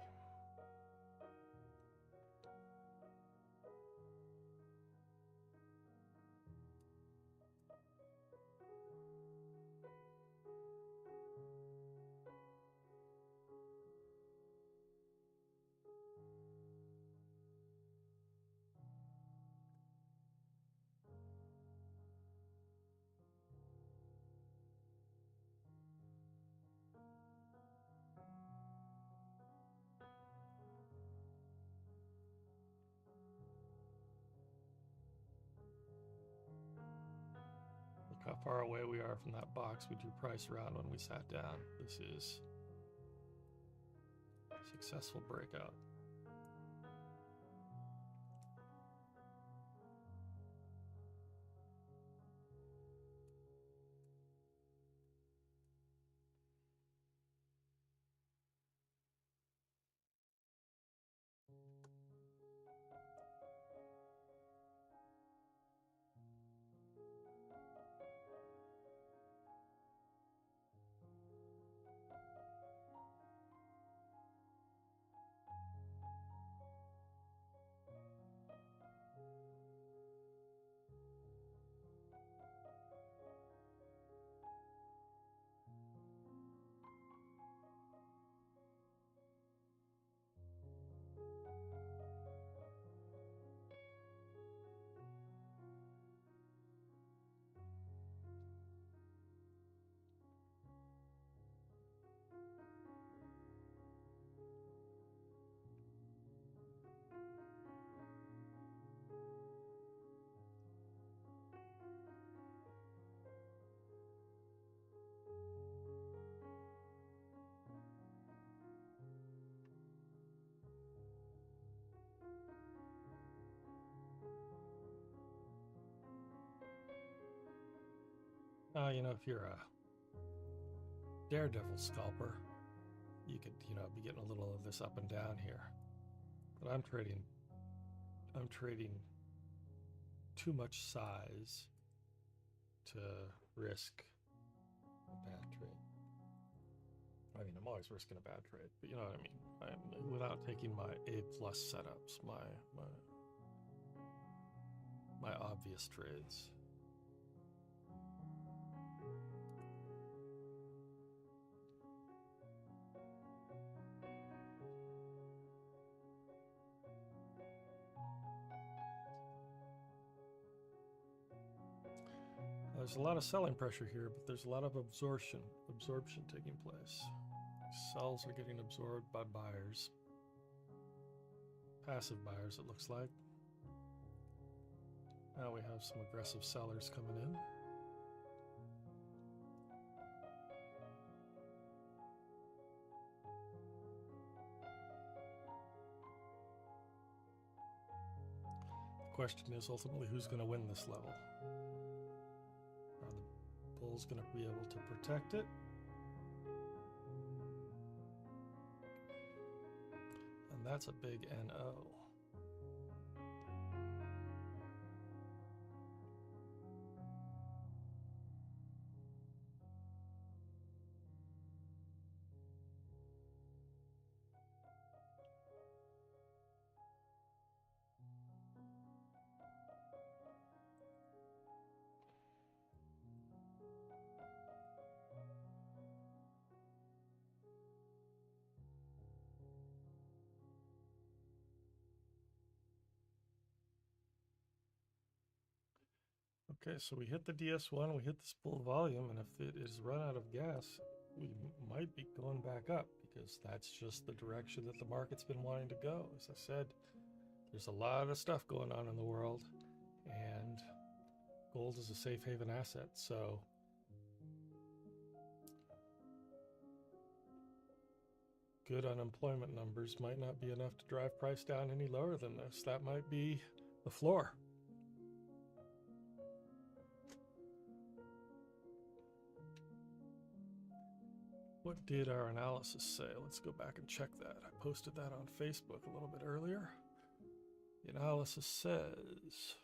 How far away we are from that box we drew price around when we sat down. This is a successful breakout. You know, if you're a daredevil scalper, you could, you know, be getting a little of this up and down here. But I'm trading too much size to risk a bad trade. I mean, I'm always risking a bad trade, but you know what I mean. Without taking my A+ setups, my obvious trades. There's a lot of selling pressure here, but there's a lot of absorption taking place. Sells are getting absorbed by buyers. Passive buyers, it looks like. Now we have some aggressive sellers coming in. The question is ultimately who's going to win this level? Are the bulls going to be able to protect it? And that's a big NO. Okay, so we hit the DS1, we hit this bull volume, and if it is run out of gas, we might be going back up because that's just the direction that the market's been wanting to go. As I said, there's a lot of stuff going on in the world, and gold is a safe haven asset, so good unemployment numbers might not be enough to drive price down any lower than this. That might be the floor. What did our analysis say? Let's go back and check that. I posted that on Facebook a little bit earlier. The analysis says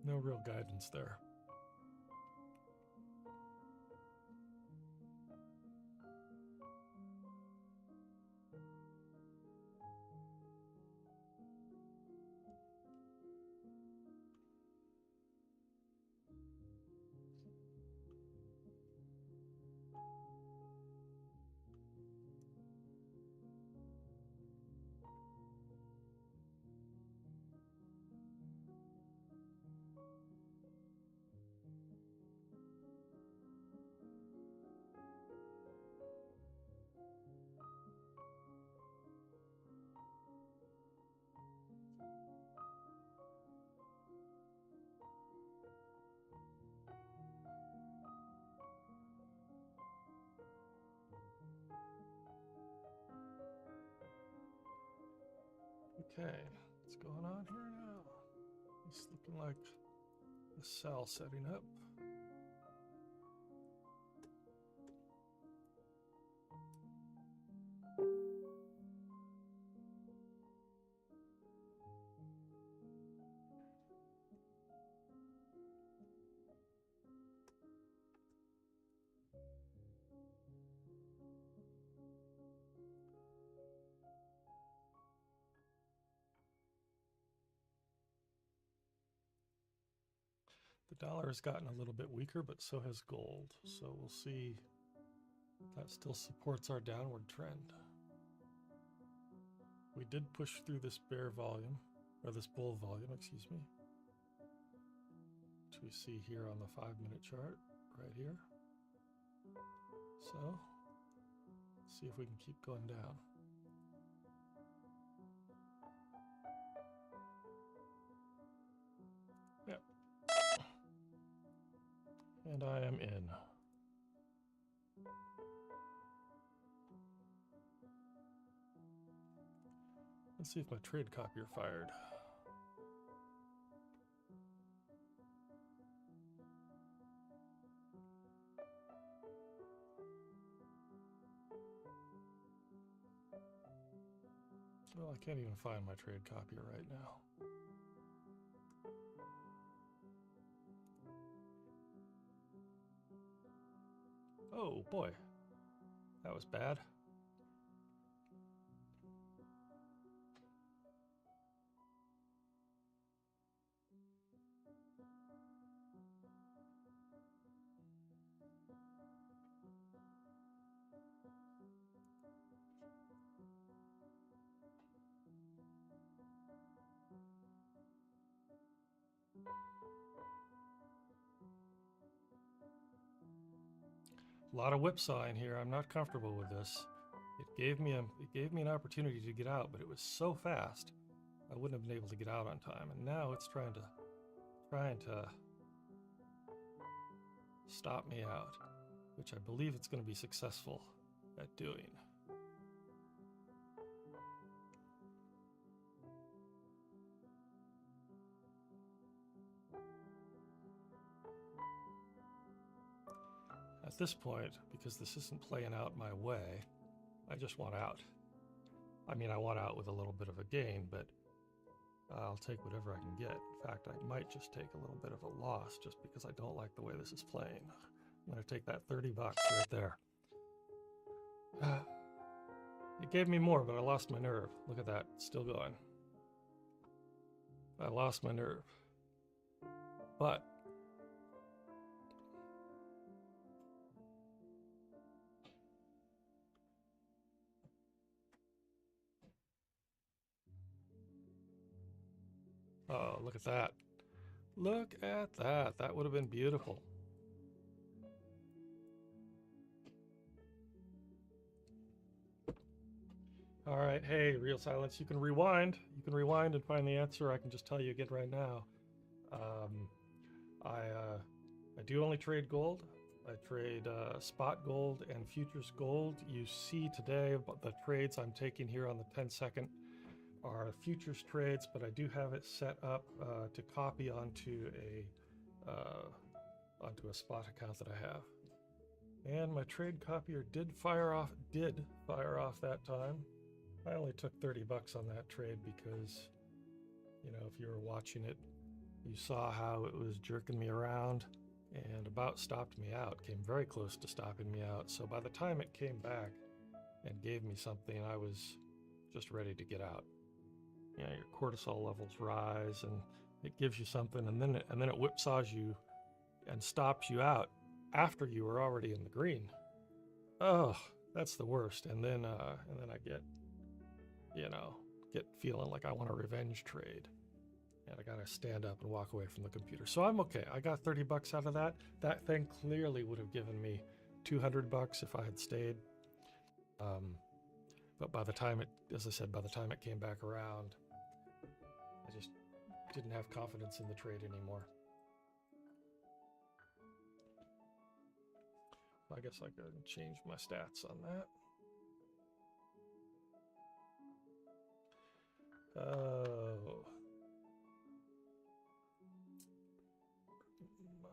no real guidance there. Okay, what's going on here now? It's looking like a sell setting up. The dollar has gotten a little bit weaker, but so has gold. So we'll see if that still supports our downward trend. We did push through this bear volume, or this bull volume, excuse me, which we see here on the 5-minute chart, right here. So, let's see if we can keep going down. Yep. And I am in. Let's see if my trade copier fired. Well, I can't even find my trade copier right now. Oh boy, that was bad. A lot of whipsawing here. I'm not comfortable with this. It gave me an opportunity to get out, but it was so fast I wouldn't have been able to get out on time. And now it's trying to stop me out, which I believe it's going to be successful at doing. At this point, because this isn't playing out my way, I just want out. I mean, I want out with a little bit of a gain, but I'll take whatever I can get. In fact, I might just take a little bit of a loss just because I don't like the way this is playing. I'm going to take that 30 bucks right there. It gave me more, but I lost my nerve. Look at that, it's still going. I lost my nerve. But oh, look at that. Look at that. That would have been beautiful. All right. Hey, Real Silence, you can rewind. You can rewind and find the answer. I can just tell you again right now. I do only trade gold. I trade spot gold and futures gold. You see today the trades I'm taking here on the 10-second are futures trades, but I do have it set up to copy onto a spot account that I have. And my trade copier did fire off that time. I only took 30 bucks on that trade because, you know, if you were watching it, you saw how it was jerking me around and about stopped me out, came very close to stopping me out. So by the time it came back and gave me something, I was just ready to get out. You know, your cortisol levels rise and it gives you something, and then it whipsaws you and stops you out after you were already in the green. Oh, that's the worst. And then I get feeling like I want a revenge trade. And I gotta stand up and walk away from the computer. So I'm okay. I got 30 bucks out of that. That thing clearly would have given me 200 bucks if I had stayed. But by the time it came back around, I just didn't have confidence in the trade anymore. I guess I could change my stats on that. Oh. My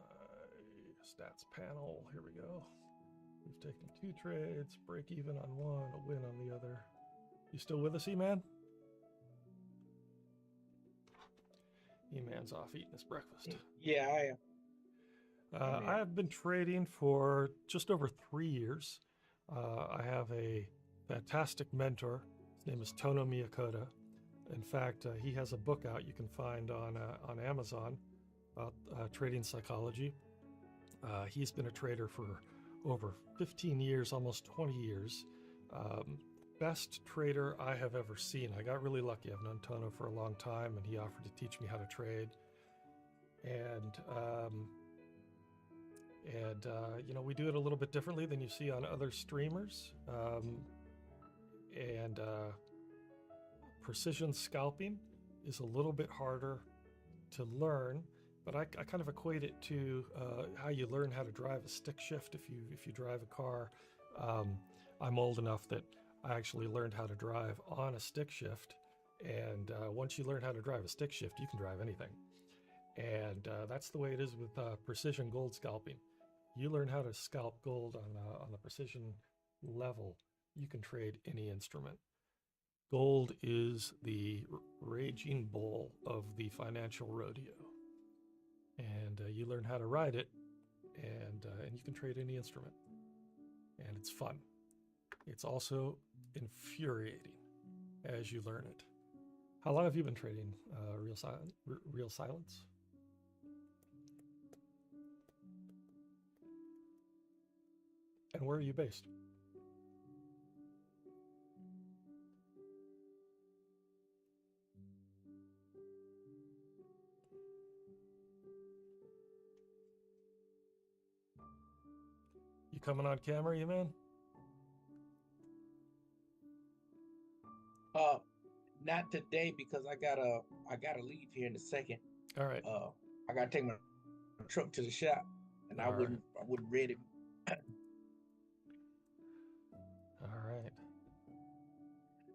stats panel, here we go. We've taken 2 trades, break even on one, a win on the other. You still with us, E-Man? E-Man's off eating his breakfast. Yeah, I am. I have been trading for just over 3 years. I have a fantastic mentor. His name is Tono Miakoda. In fact, he has a book out you can find on Amazon about trading psychology. He's been a trader for over 15 years, almost 20 years. Best trader I have ever seen. I got really lucky. I've known Tono for a long time, and he offered to teach me how to trade. And you know, we do it a little bit differently than you see on other streamers. Precision scalping is a little bit harder to learn, but I kind of equate it to how you learn how to drive a stick shift if you drive a car. I'm old enough that I actually learned how to drive on a stick shift, and once you learn how to drive a stick shift, you can drive anything. And that's the way it is with precision gold scalping. You learn how to scalp gold on the precision level, you can trade any instrument. Gold is the raging bull of the financial rodeo, and you learn how to ride it, and you can trade any instrument, and it's fun. It's also infuriating as you learn it. How long have you been trading Real Silence? And where are you based? You coming on camera, you man? Not today because I gotta leave here in a second. All right. I gotta take my truck to the shop, and I wouldn't read it. All right.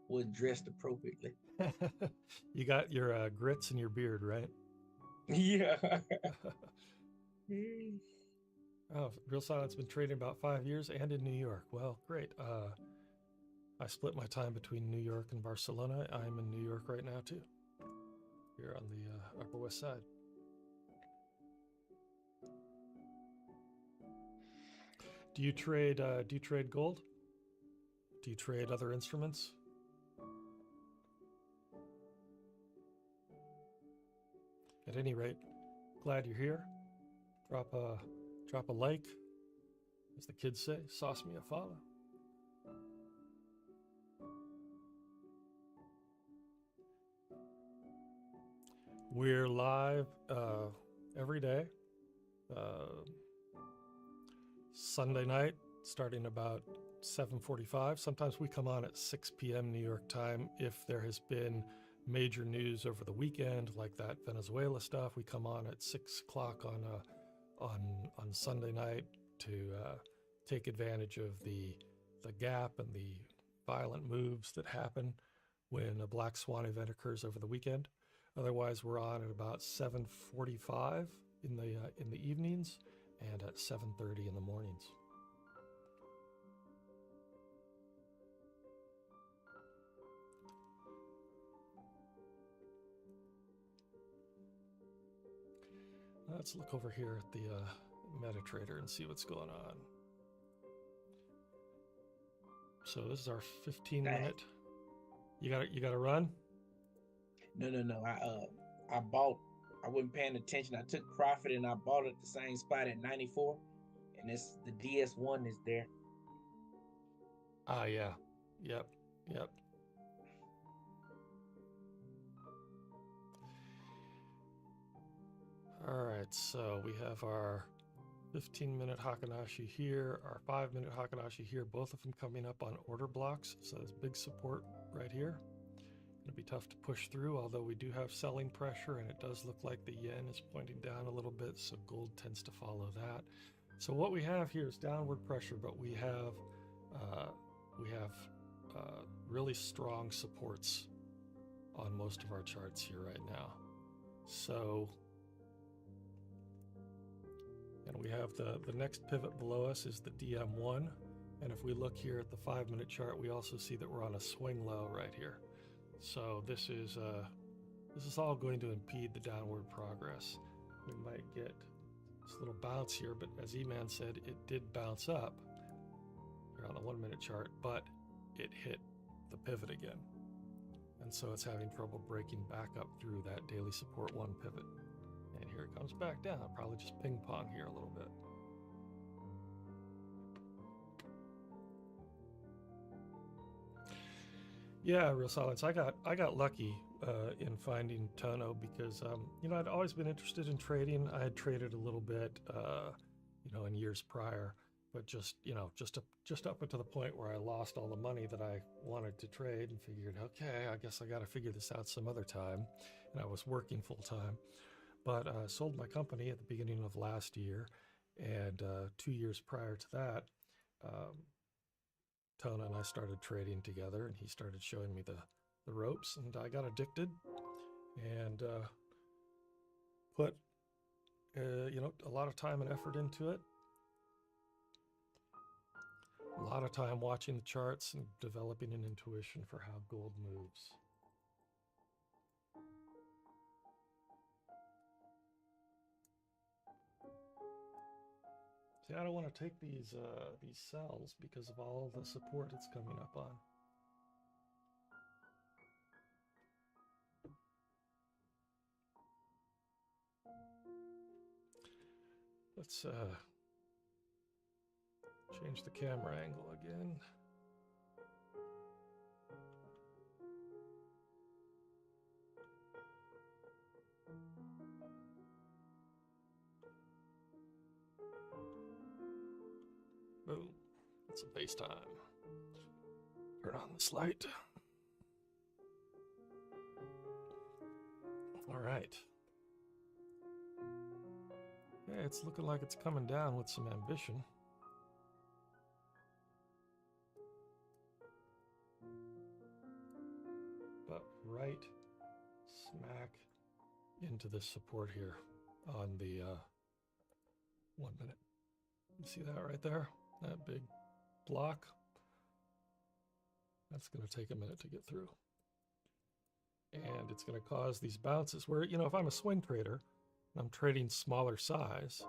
Was dressed appropriately. You got your grits and your beard, right? Yeah. Oh, Real Silence been trading about 5 years and in New York. Well, great. I split my time between New York and Barcelona. I'm in New York right now too. Here on the Upper West Side. Do you trade gold? Do you trade other instruments? At any rate, glad you're here. Drop a like, as the kids say. Sauce me a follow. We're live every day. Sunday night, starting about 7:45. Sometimes we come on at 6 p.m. New York time. If there has been major news over the weekend, like that Venezuela stuff, we come on at 6 o'clock on Sunday night to take advantage of the gap and the violent moves that happen when a black swan event occurs over the weekend. Otherwise, we're on at about 7:45 in the evenings and at 7:30 in the mornings. Let's look over here at the MetaTrader and see what's going on. So this is our 15-minute. You got to run? No. I bought. I wasn't paying attention. I took profit and I bought at the same spot at 94, and it's the DS1 is there. Ah, yeah. Yep. All right, so we have our 15-minute Hakanashi here, our 5-minute Hakanashi here, both of them coming up on order blocks. So there's big support right here. It'll be tough to push through, although we do have selling pressure, and it does look like the yen is pointing down a little bit, so gold tends to follow that. So what we have here is downward pressure, but we have really strong supports on most of our charts here right now. So, and we have the next pivot below us is the DM1, and if we look here at the 5-minute chart, we also see that we're on a swing low right here. So this is all going to impede the downward progress. We might get this little bounce here, but as E-Man said, it did bounce up here on the 1-minute chart, but it hit the pivot again. And so it's having trouble breaking back up through that daily support 1 pivot. And here it comes back down. Probably just ping pong here a little bit. Yeah, real solid. So I got lucky in finding Tono because I'd always been interested in trading. I had traded a little bit in years prior, but just up until the point where I lost all the money that I wanted to trade and figured, okay, I guess I got to figure this out some other time. And I was working full time, but sold my company at the beginning of last year, and 2 years prior to that, Tono and I started trading together, and he started showing me the ropes, and I got addicted and put a lot of time and effort into it. A lot of time watching the charts and developing an intuition for how gold moves. See, I don't want to take these sells because of all the support it's coming up on. Let's change the camera angle again. Boom. That's a FaceTime. Turn on this light. All right. Yeah, it's looking like it's coming down with some ambition. But right smack into this support here on the 1 minute. You see that right there? That big block? That's going to take a minute to get through. And it's going to cause these bounces where, if I'm a swing trader, I'm trading smaller size,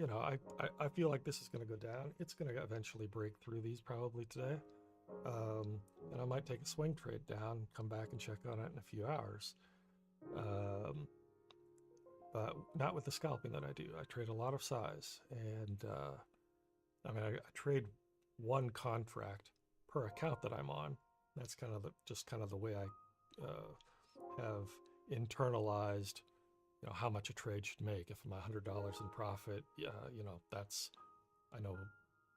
I feel like this is going to go down. It's going to eventually break through these probably today. And I might take a swing trade down, come back and check on it in a few hours. But not with the scalping that I do. I trade a lot of size, and I trade one contract per account that I'm on. That's kind of the way I have internalized how much a trade should make. If I'm $100 in profit, I know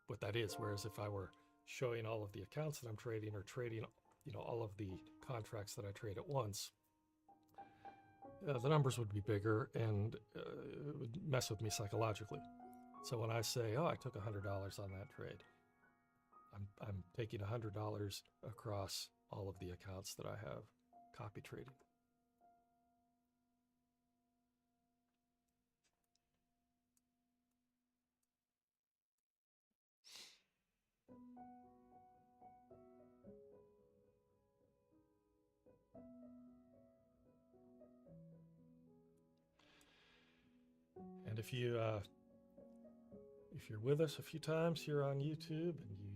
what that is. Whereas if I were showing all of the accounts that I'm trading or trading, all of the contracts that I trade at once, the numbers would be bigger and it would mess with me psychologically. So when I say, oh, I took $100 on that trade, I'm taking $100 across all of the accounts that I have copy trading. And if you're with us a few times here on YouTube and you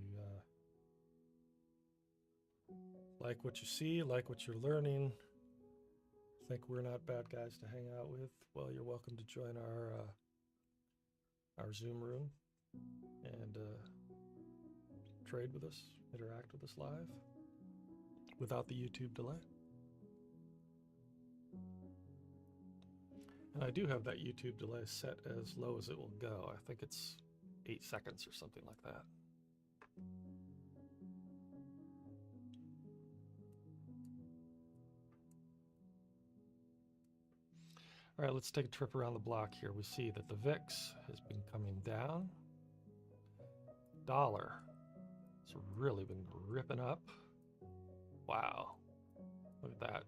like what you see, like what you're learning, think we're not bad guys to hang out with, well, you're welcome to join our Zoom room and trade with us, interact with us live without the YouTube delay. And I do have that YouTube delay set as low as it will go. I think it's 8 seconds or something like that. All right, let's take a trip around the block here. We see that the VIX has been coming down. Dollar has really been ripping up. Wow, look at that.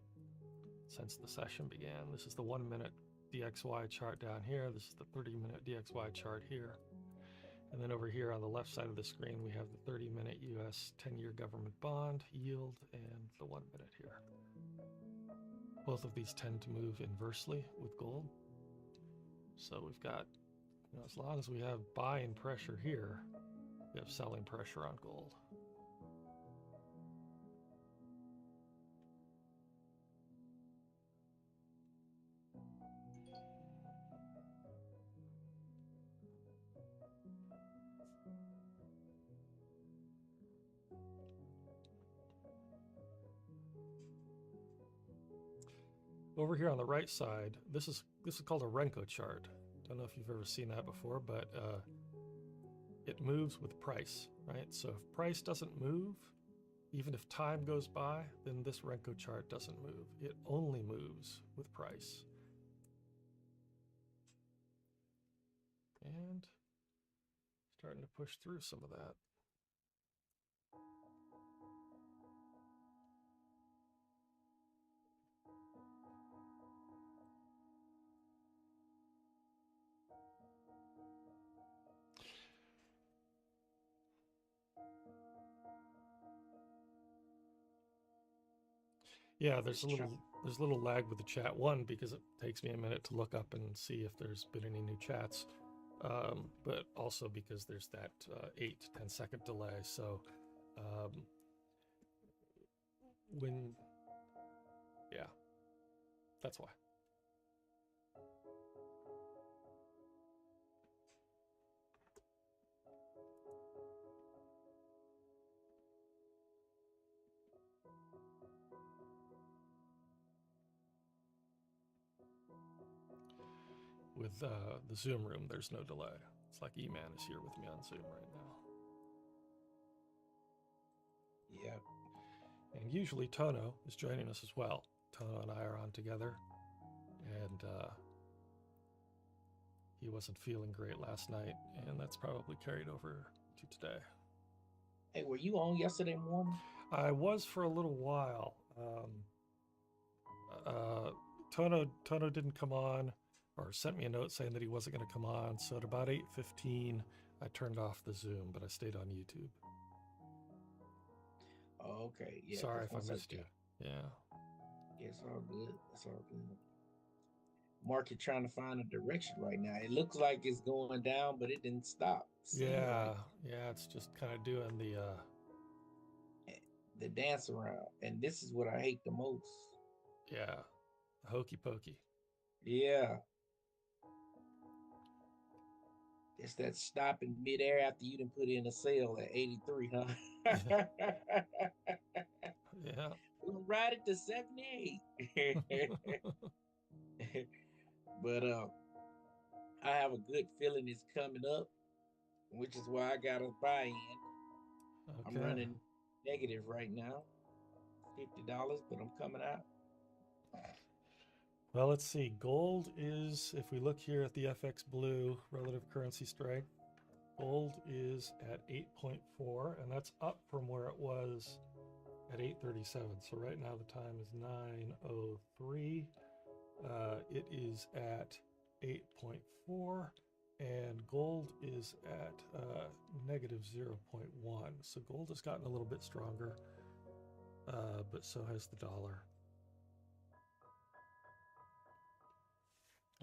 Since the session began, this is the 1 minute DXY chart down here. This is the 30-minute DXY chart here. And then over here on the left side of the screen, we have the 30-minute US 10-year government bond yield and the 1 minute here. Both of these tend to move inversely with gold. So we've got, as long as we have buying pressure here, we have selling pressure on gold. Over here on the right side, this is called a Renko chart. Don't know if you've ever seen that before, but it moves with price, right? So if price doesn't move, even if time goes by, then this Renko chart doesn't move. It only moves with price. And starting to push through some of that. Yeah, there's a little lag with the chat. One, because it takes me a minute to look up and see if there's been any new chats, but also because there's that 8 to 10 second delay. So yeah, that's why. With the Zoom room, there's no delay. It's like E-Man is here with me on Zoom right now. Yep. And usually Tono is joining us as well. Tono and I are on together, and he wasn't feeling great last night, and that's probably carried over to today. Hey, were you on yesterday morning? I was for a little while. Tono didn't come on, or sent me a note saying that he wasn't going to come on. So at about 8:15, I turned off the Zoom, but I stayed on YouTube. Oh, okay. Yeah. Sorry if I missed you. Yeah. Yeah, it's all good. It's all good. Market trying to find a direction right now. It looks like it's going down, but it didn't stop. Yeah, it's just kind of doing the dance around, and this is what I hate the most. Yeah, hokey pokey. Yeah. It's that stop in midair after you done put in a sale at 83, huh? Yeah. We'll ride it to 78. But I have a good feeling it's coming up, which is why I got a buy-in. I'm Okay. running negative right now, $50, but I'm coming out. Well, let's see. Gold is, if we look here at the FX Blue relative currency strength, gold is at 8.4, and that's up from where it was at 8:37. So right now the time is 9:03. It is at 8.4, and gold is at negative 0.1. So gold has gotten a little bit stronger, but so has the dollar.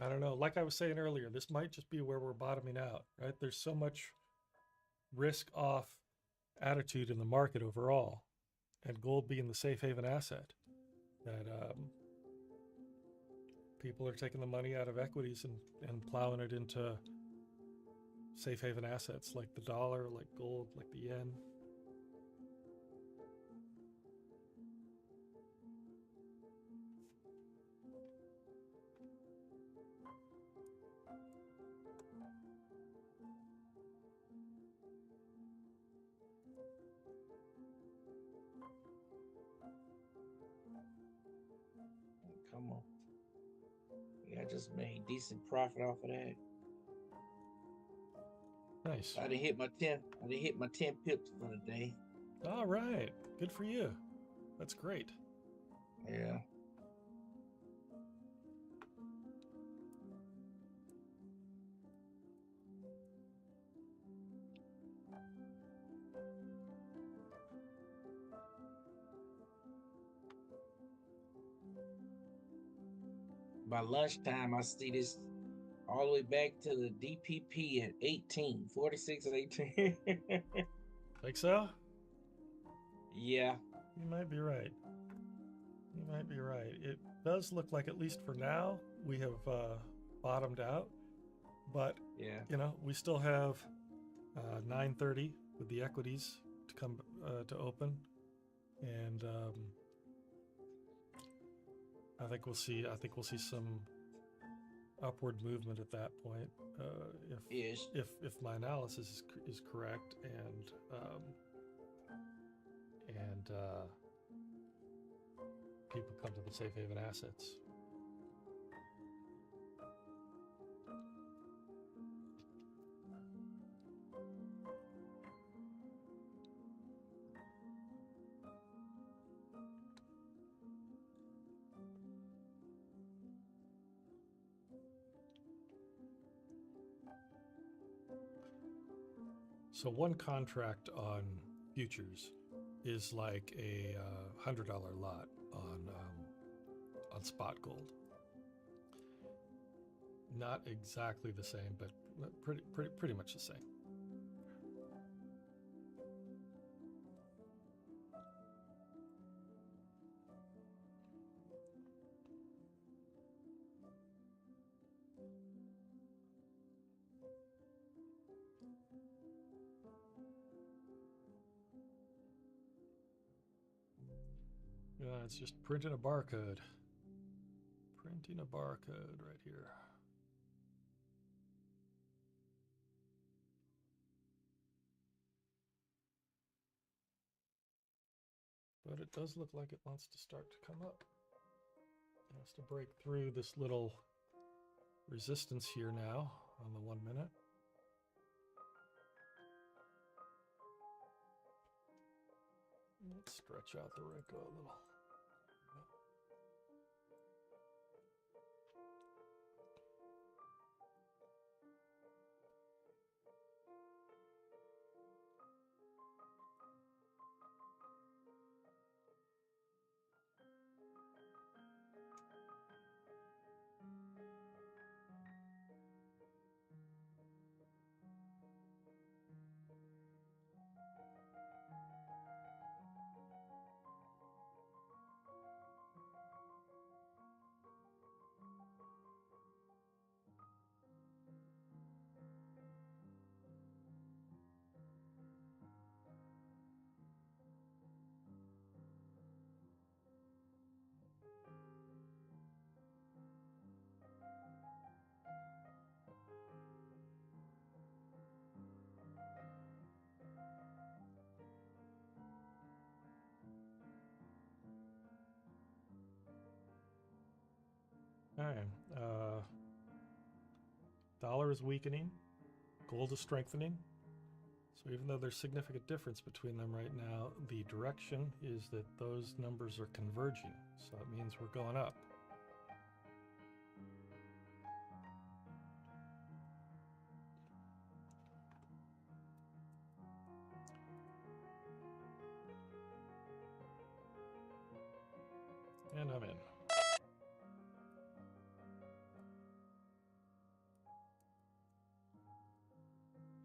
I don't know. Like I was saying earlier, this might just be where we're bottoming out, right? There's so much risk off attitude in the market overall, and gold being the safe haven asset, that people are taking the money out of equities and plowing it into safe haven assets like the dollar, like gold, like the yen. Come on. Yeah, I just made decent profit off of that. Nice. I done hit my 10. I done hit my 10 pips for the day. All right. Good for you. That's great. Yeah. By lunchtime, I see this all the way back to the DPP at 18, 46 and 18. Think so? Yeah. You might be right. You might be right. It does look like, at least for now, we have bottomed out. But, Yeah. you know, we still have 9:30 with the equities to come to open. And I think we'll see some upward movement at that point, Yes. if my analysis is correct, and people come to the safe haven assets. So one contract on futures is like a $100 lot on spot gold. Not exactly the same, but pretty much the same. Yeah, it's just printing a barcode. Printing a barcode right here. But it does look like it wants to start to come up. It has to break through this little resistance here now on the 1 minute. Let's stretch out the Renko a little. All right. Dollar is weakening. Gold is strengthening. So even though there's significant difference between them right now, the direction is that those numbers are converging. So it means we're going up. And I'm in.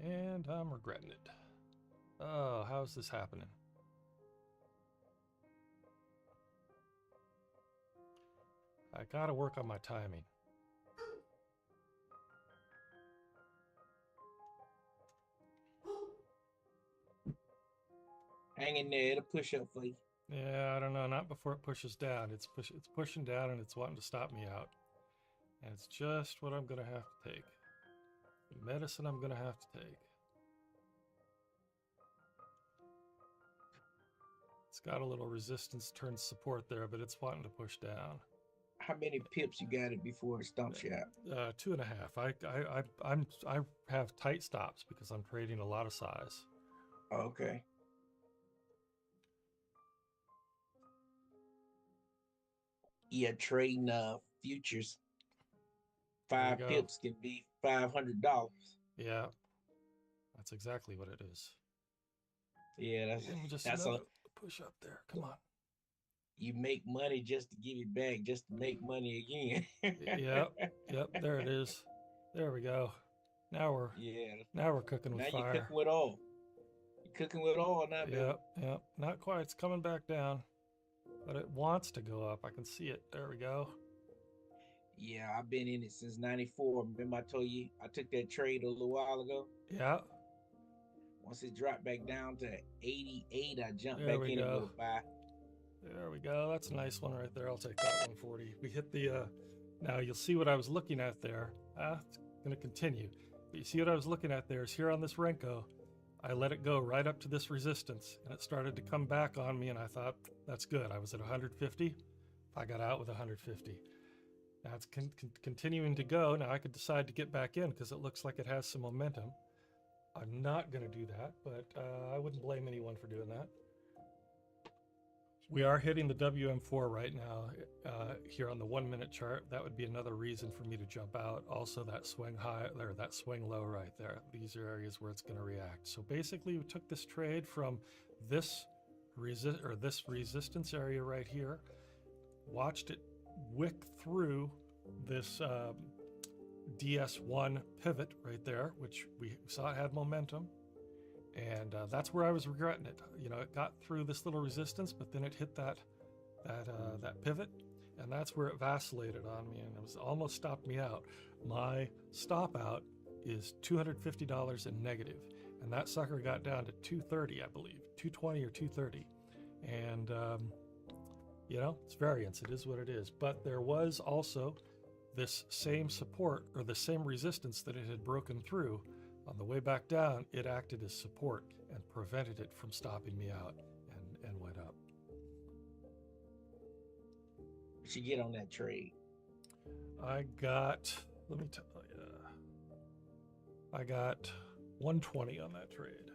And I'm regretting it. Oh, how's this happening? I gotta work on my timing. Hang in there, it'll push up for you. Yeah, I don't know. Not before it pushes down. It's pushing down and it's wanting to stop me out. And it's just what I'm gonna have to take. The medicine I'm gonna have to take. It's got a little resistance turn support there, but it's wanting to push down. How many pips you got it before it stumps you out? 2.5. I have tight stops because I'm trading a lot of size. Okay. Yeah, trading futures. 5 pips can be $500. Yeah, that's exactly what it is. Yeah, that's a push up there. Come on. You make money just to give it back, just to make money again. Yep. There it is. There we go. Now we're cooking with fire. Now you're cooking with oil. You're cooking with oil now, baby. Yep. Not quite. It's coming back down, but it wants to go up. I can see it. There we go. Yeah, I've been in it since '94. Remember I told you I took that trade a little while ago? Yeah. Once it dropped back down to 88, I jumped back in and go buy. There we go. That's a nice one right there. I'll take that 140. We hit the, now you'll see what I was looking at there. It's going to continue. But you see what I was looking at there is here on this Renko, I let it go right up to this resistance and it started to come back on me and I thought, that's good. I was at 150. I got out with 150. Now it's continuing to go. Now I could decide to get back in because it looks like it has some momentum. I'm not going to do that, but I wouldn't blame anyone for doing that. We are hitting the WM4 right now here on the 1 minute chart. That would be another reason for me to jump out. Also that swing high there, that swing low right there. These are areas where it's going to react. So basically we took this trade from this resistance area right here, watched it wick through this DS1 pivot right there, which we saw it had momentum. And that's where I was regretting it. You know, it got through this little resistance, but then it hit that pivot, and that's where it vacillated on me, and it was almost stopped me out. My stop out is $250 in negative, and that sucker got down to 230, I believe, 220 or 230. And you know, it's variance. It is what it is. But there was also this same support or the same resistance that it had broken through. On the way back down, it acted as support and prevented it from stopping me out and went up. What you get on that trade? I got, let me tell you, I got 120 on that trade.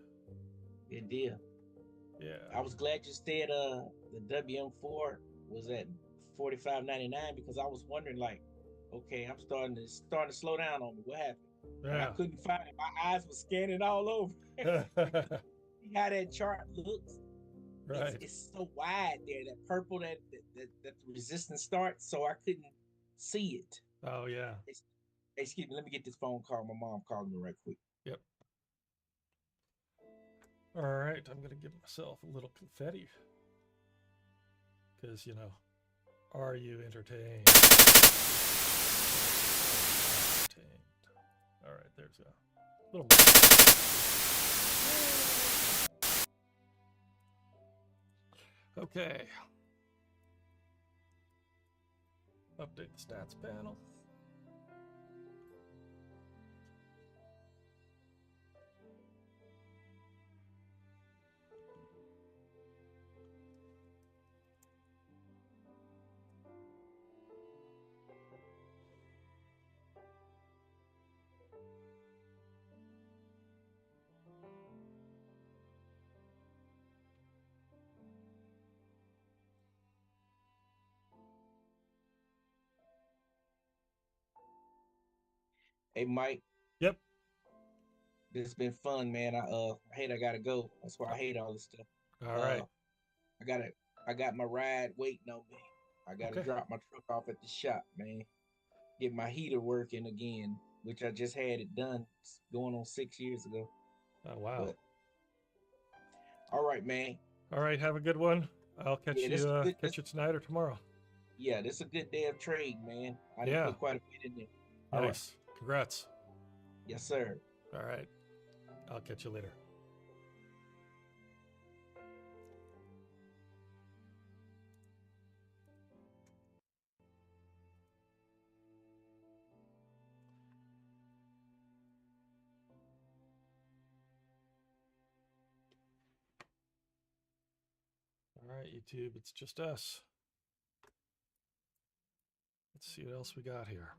Good deal. Yeah. I was glad you said the WM4 was at $45.99 because I was wondering, like, okay, I'm starting to slow down on me. What happened? Yeah. I couldn't find it. My eyes were scanning all over. See how that chart looks? Right. It's so wide there. That purple, that the resistance starts, so I couldn't see it. Oh yeah. Excuse me. Let me get this phone call. My mom called me right quick. Yep. All right, I'm gonna give myself a little confetti because, you know, are you entertained? All right, there's a little more. Okay. Update the stats panel. Hey Mike, Yep. this has been fun, man. I hate I gotta go. That's why I hate all this stuff. All Uh right. I gotta I got my ride waiting on me. I gotta Okay. drop my truck off at the shop, man. Get my heater working again, which I just had it done going on 6 years ago. Oh, wow. But all right, man. All right. Have a good one. I'll Yeah, this is good. catch you tonight or tomorrow. Yeah, this is a good day of trade, man. I didn't Yeah. put quite a bit in there. All right. Nice. Congrats. Yes, sir. All right. I'll catch you later. All right, YouTube, it's just us. Let's see what else we got here.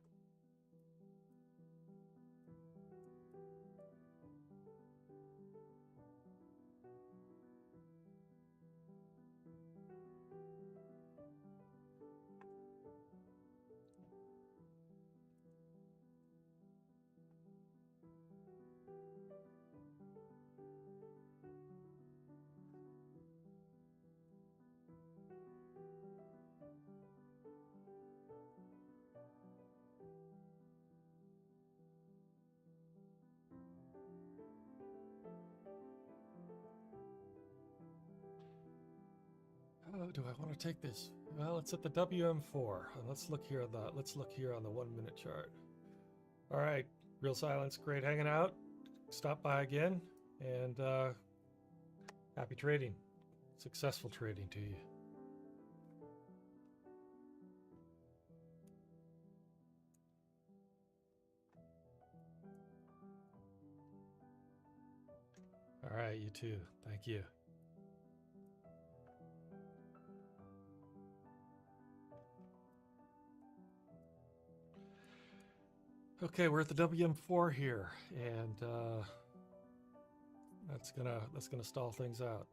Oh, do I want to take this? Well, it's at the WM4. Let's look here on the 1 minute chart. All right, Real Silence, great hanging out. Stop by again, and happy trading. Successful trading to you. All right, you too. Thank you. Okay, we're at the WM4 here, and that's gonna stall things out.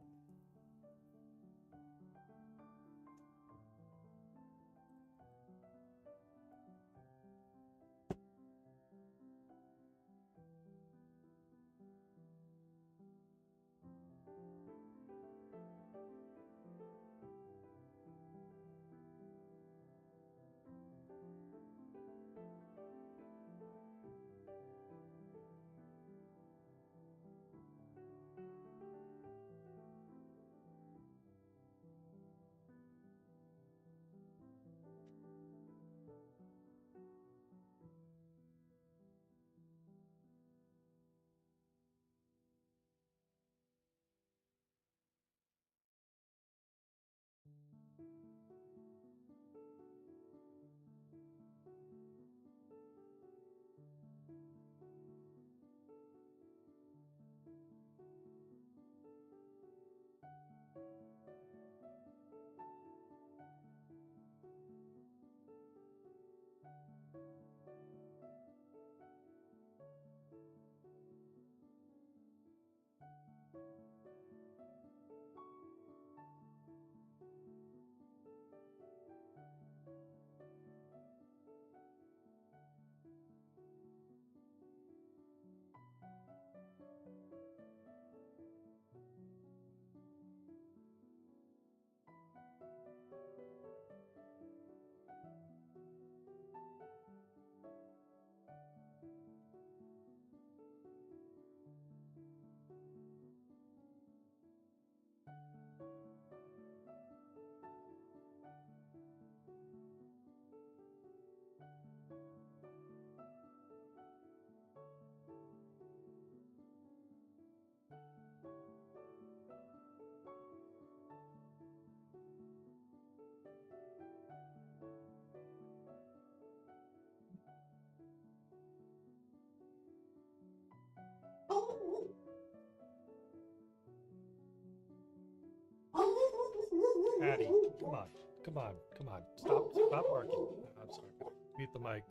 Patty, come on, come on, come on. Stop barking. I'm sorry. Mute the mic.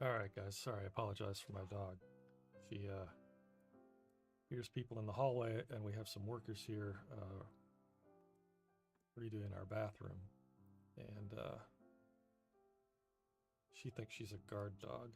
All right, guys. Sorry, I apologize for my dog. She hears people in the hallway, and we have some workers here redoing our bathroom, and she thinks she's a guard dog.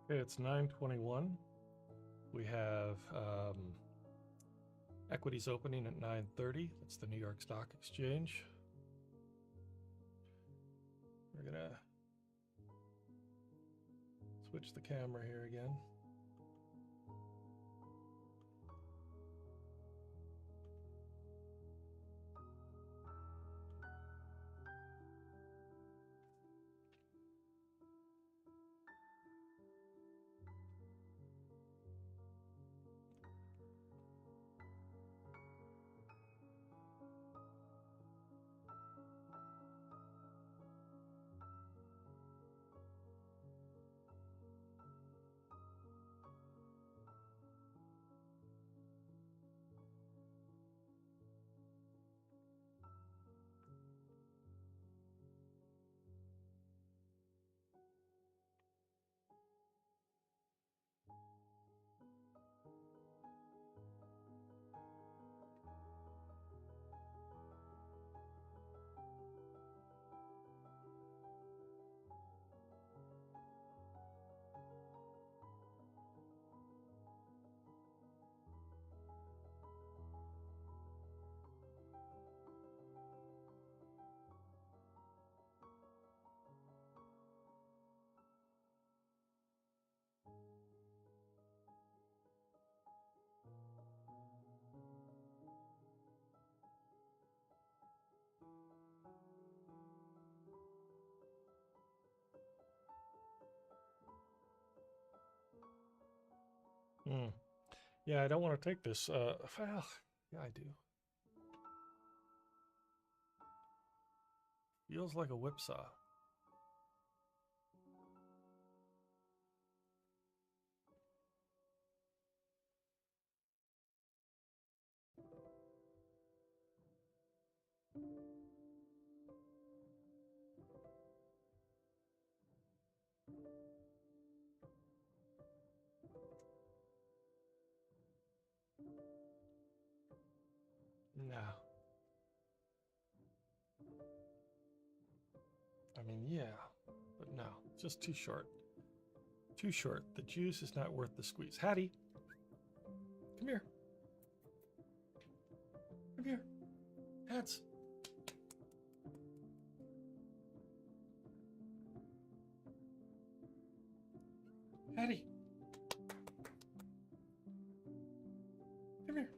Okay, it's 9:21. We have equities opening at 9:30. That's the New York Stock Exchange. We're gonna switch the camera here again. Yeah, I don't want to take this. Well, yeah, I do. Feels like a whipsaw. No. I mean, yeah, but no, just too short. Too short. The juice is not worth the squeeze. Hattie, come here. Come here. Hats. Hattie. Come here.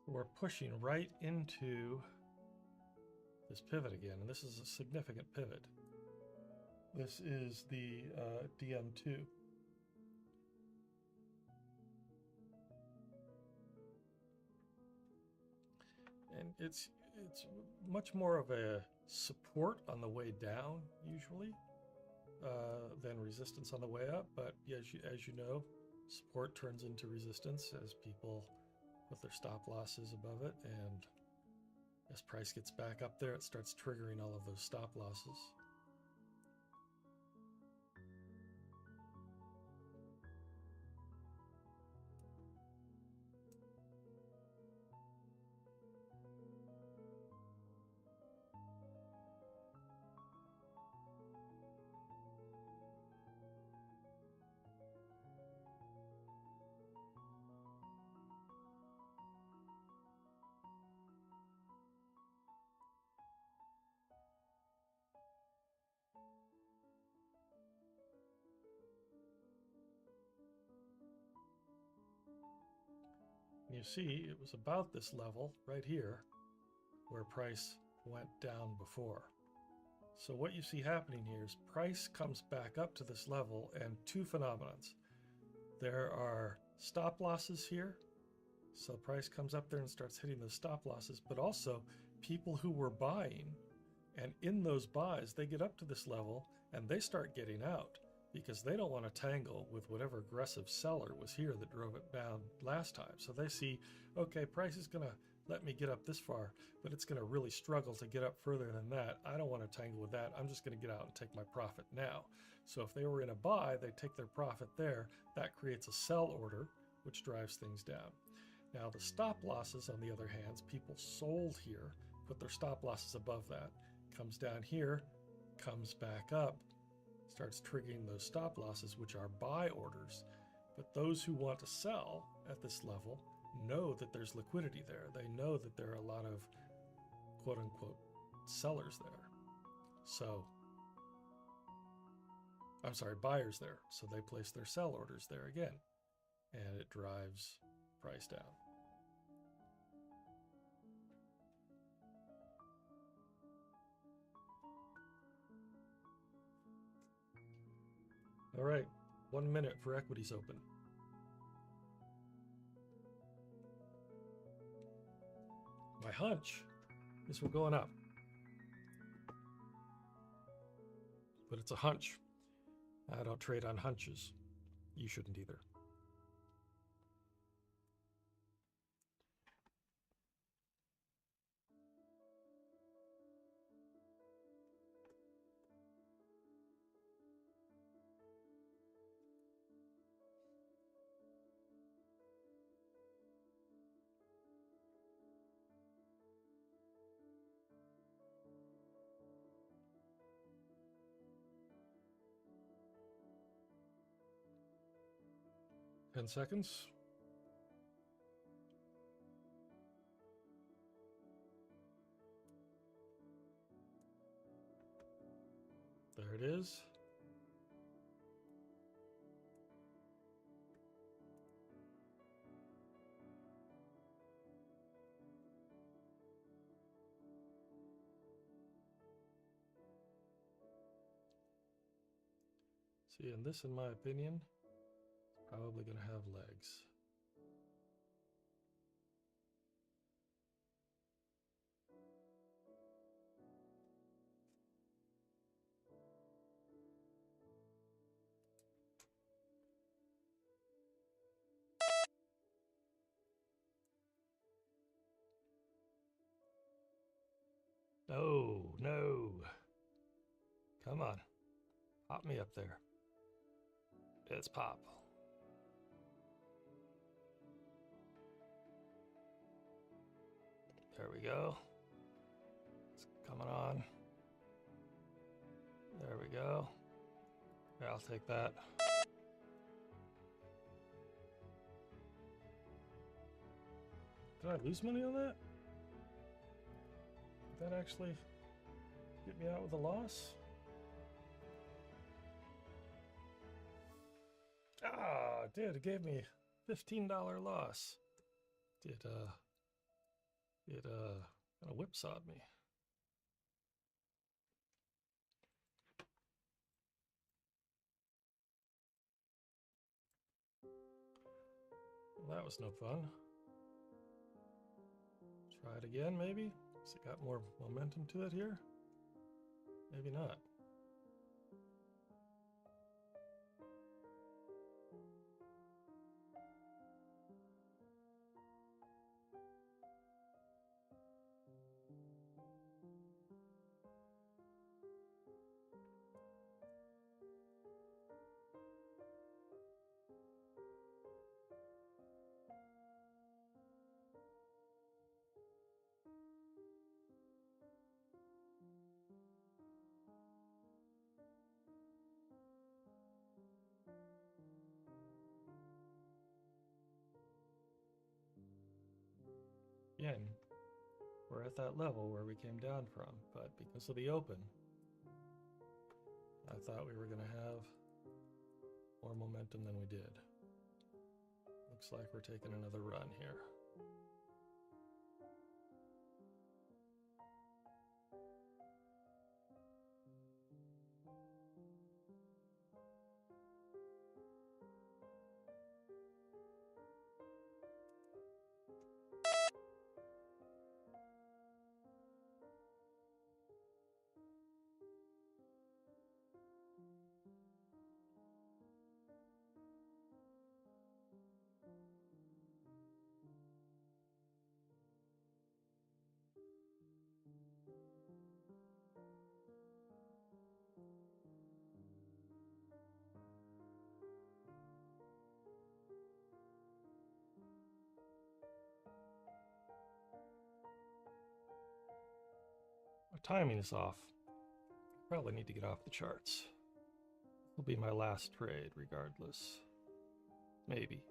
We're pushing right into this pivot again, and this is a significant pivot. This is the DM2. And it's much more of a support on the way down usually than resistance on the way up. But as you know, support turns into resistance as people put their stop losses above it, and as price gets back up there, it starts triggering all of those stop losses. You see, it was about this level right here where price went down before. So what you see happening here is price comes back up to this level, and two phenomenons. There are stop losses here. So price comes up there and starts hitting those stop losses, but also people who were buying, and in those buys, they get up to this level and they start getting out because they don't want to tangle with whatever aggressive seller was here that drove it down last time. So they see, okay, price is going to let me get up this far, but it's going to really struggle to get up further than that. I don't want to tangle with that. I'm just going to get out and take my profit now. So if they were in a buy, they take their profit there. That creates a sell order, which drives things down. Now the stop losses, on the other hand, people sold here, put their stop losses above that, comes down here, comes back up, starts triggering those stop losses, which are buy orders. But those who want to sell at this level know that there's liquidity there. They know that there are a lot of quote unquote sellers there. So, I'm sorry, buyers there. So they place their sell orders there again, and it drives price down. All right, 1 minute for equities open. My hunch is we're going up. But it's a hunch. I don't trade on hunches. You shouldn't either. Ten seconds. There it is. See, and this, in my opinion, is probably going to have legs. No, no. Come on. Pop me up there. It's pop. There we go. It's coming on. There we go. Yeah, I'll take that. Did I lose money on that? Did that actually get me out with a loss? Ah, it did. It gave me $15 loss. It kind of whipsawed me. Well, that was no fun. Try it again, maybe? Has it got more momentum to it here? Maybe not. Again, we're at that level where we came down from, but because of the open, I thought we were going to have more momentum than we did. Looks like we're taking another run here. My timing is off. Probably need to get off the charts. Will be my last trade regardless. Maybe.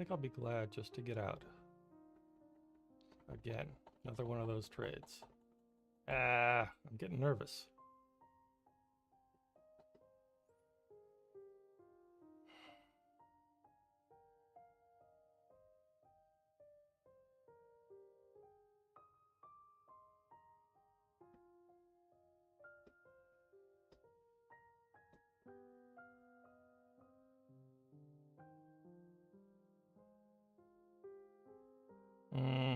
think I'll be glad just to get out. Again, another one of those trades. I'm getting nervous.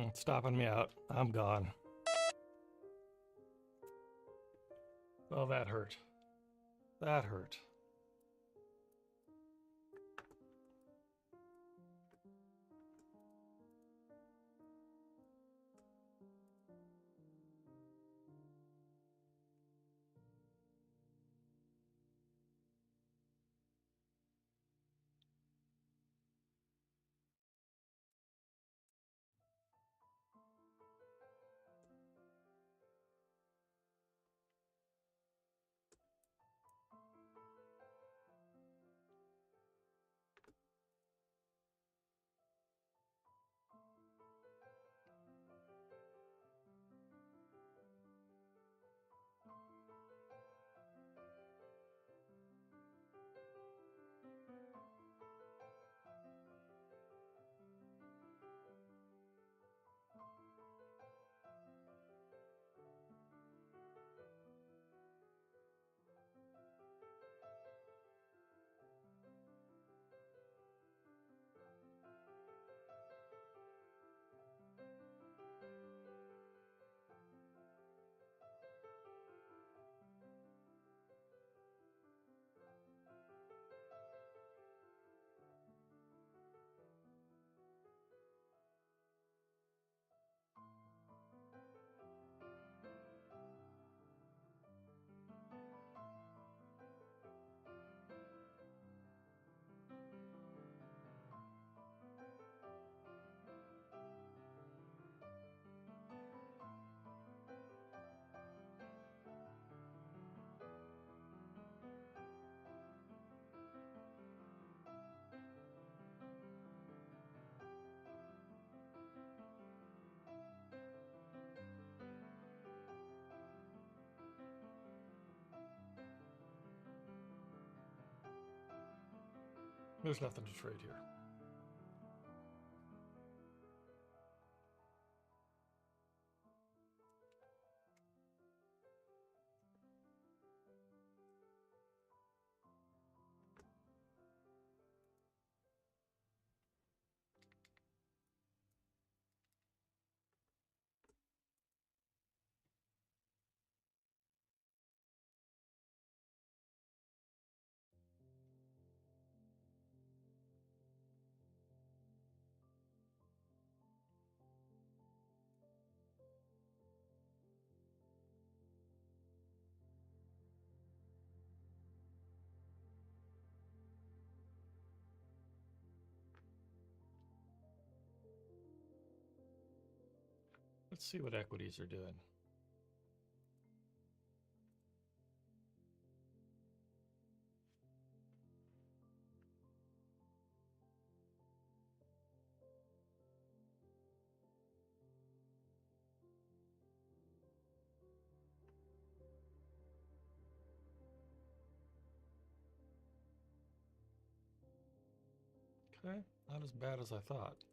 It's stopping me out. I'm gone. Oh, that hurt. That hurt. There's nothing to trade here. Let's see what equities are doing. Okay, not as bad as I thought.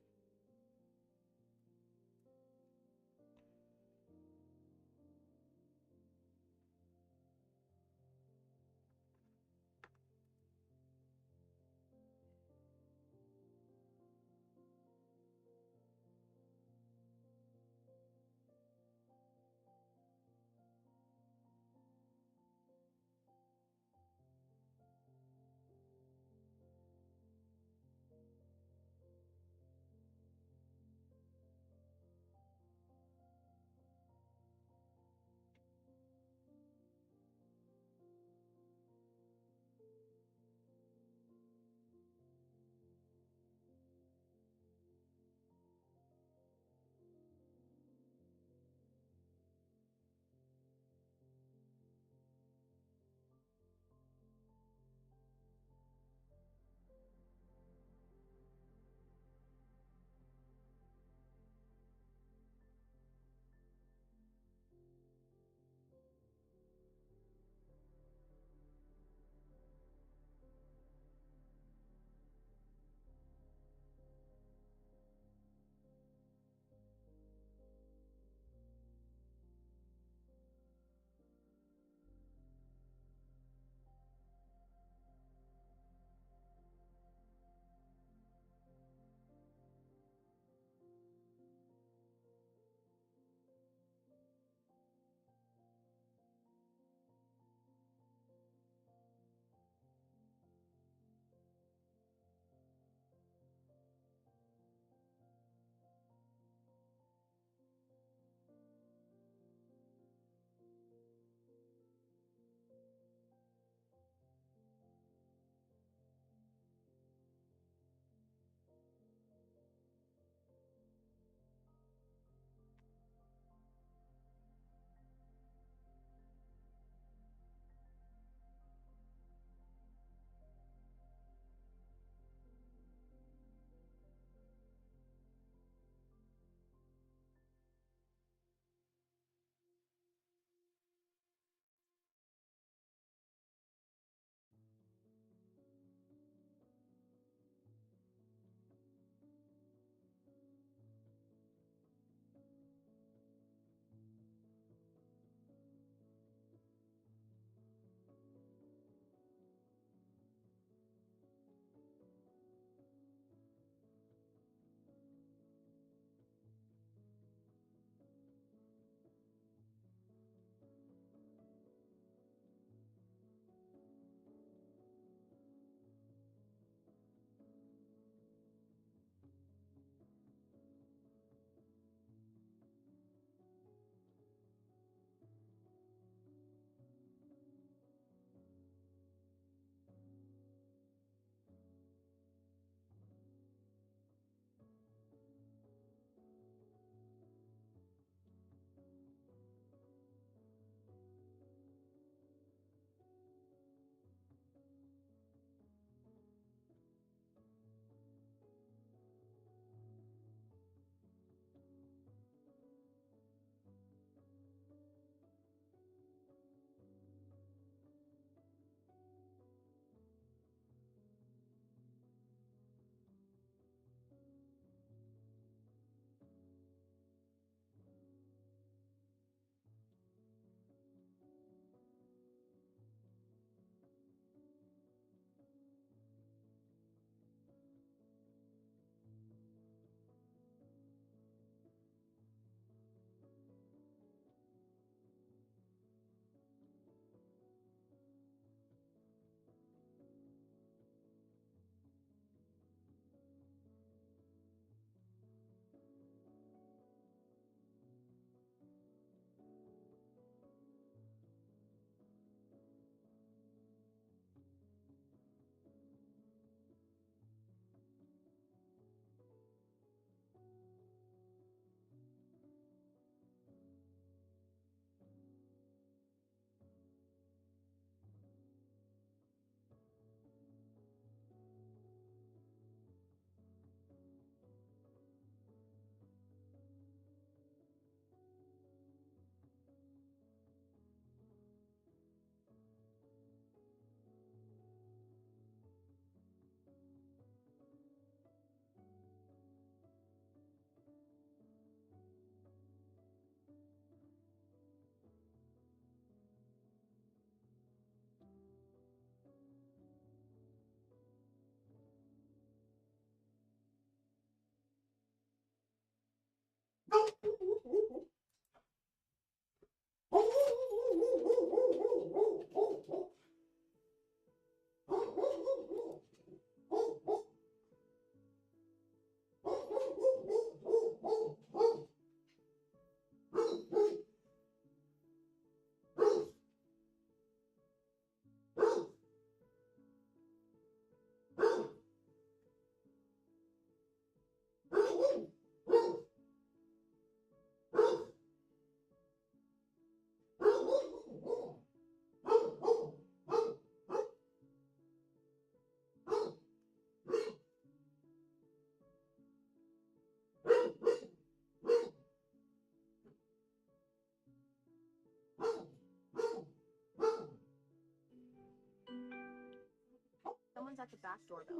at the back doorbell.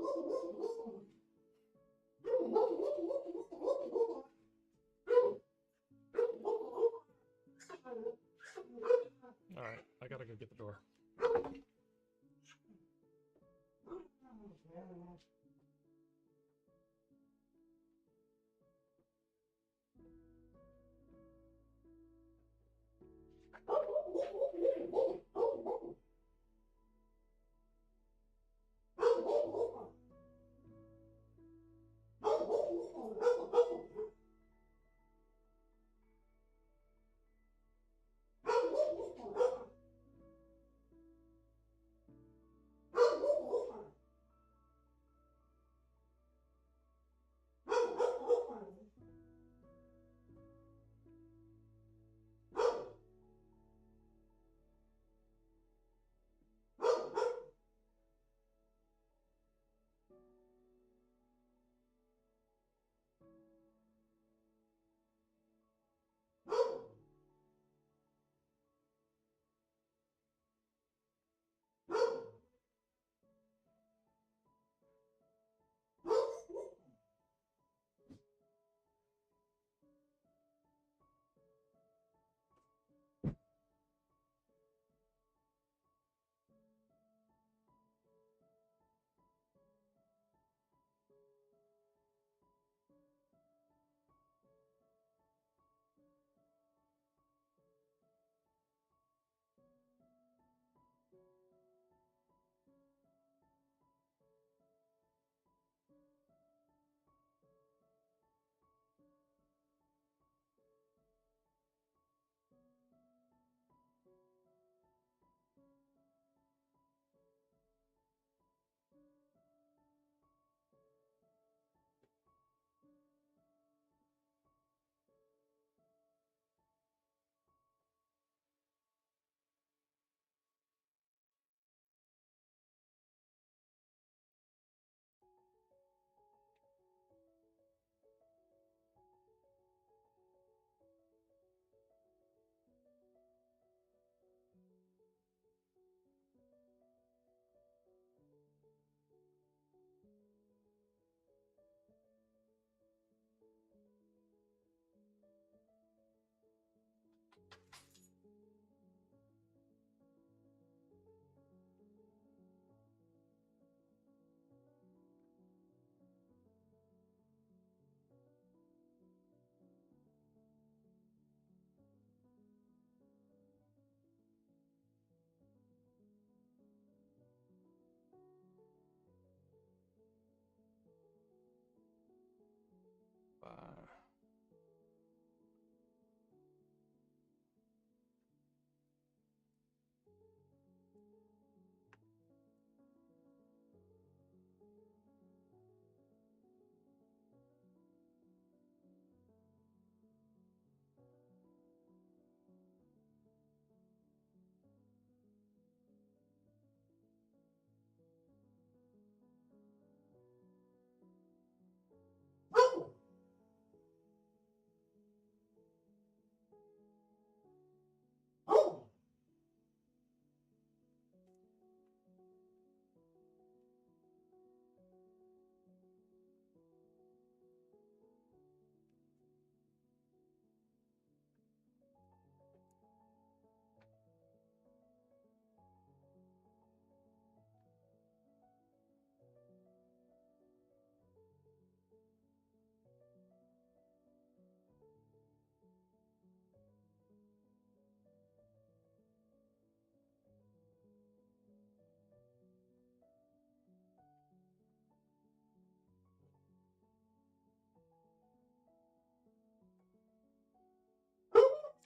All right, I gotta go get the door.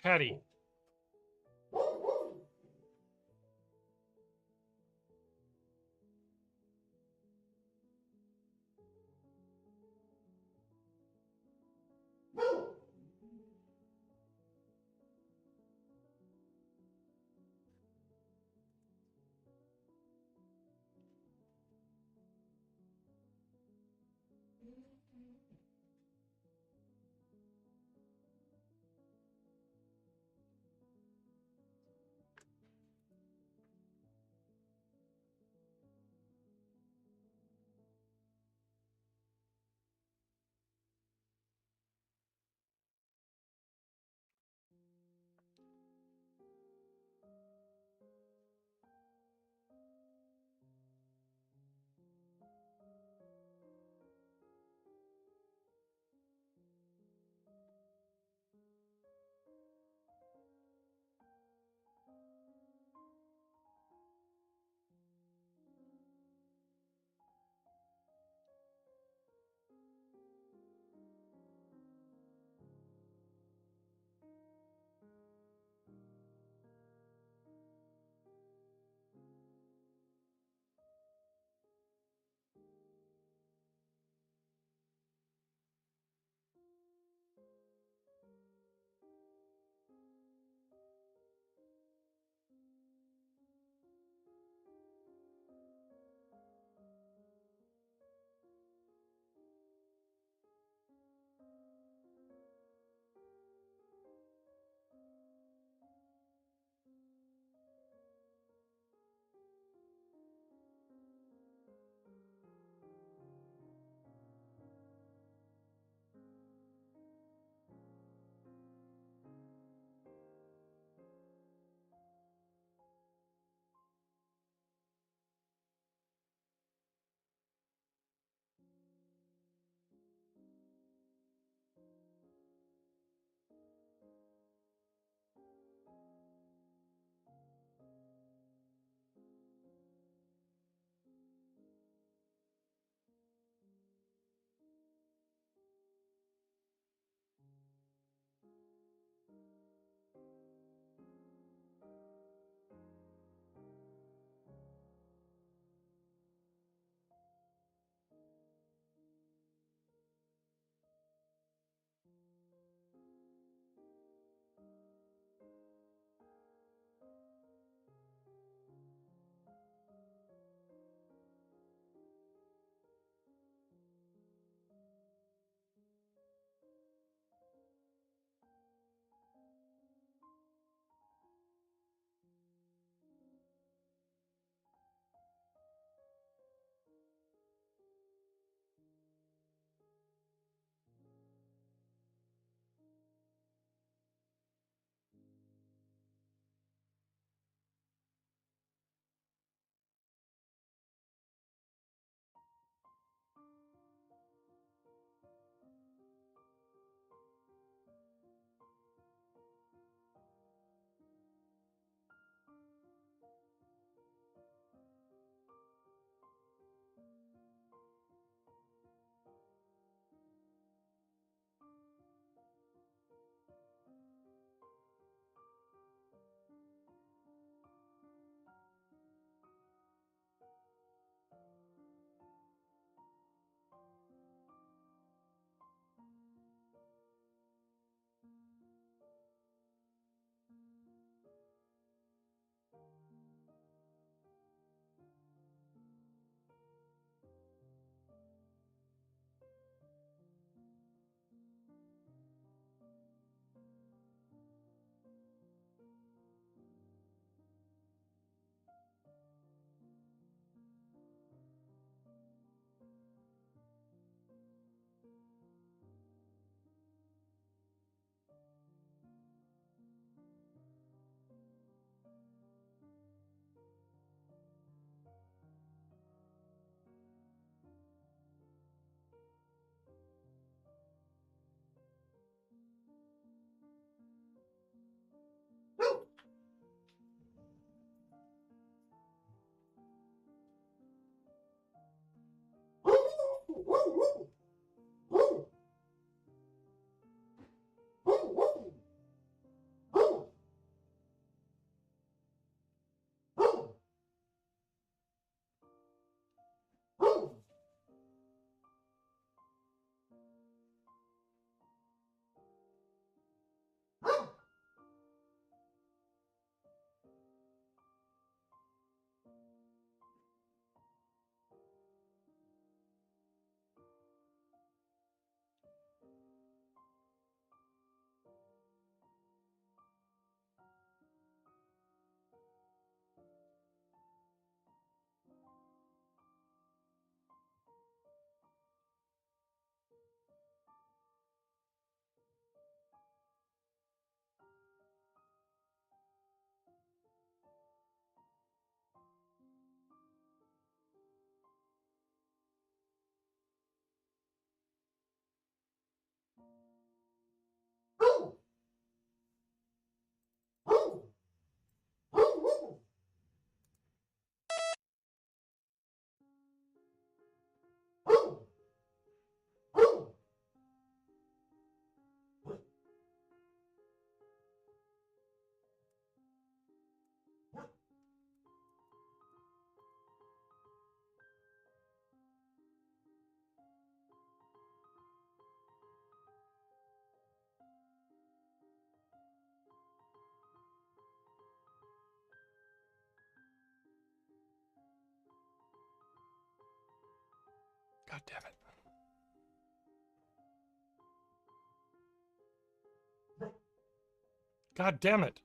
Patty. God damn it. God damn it.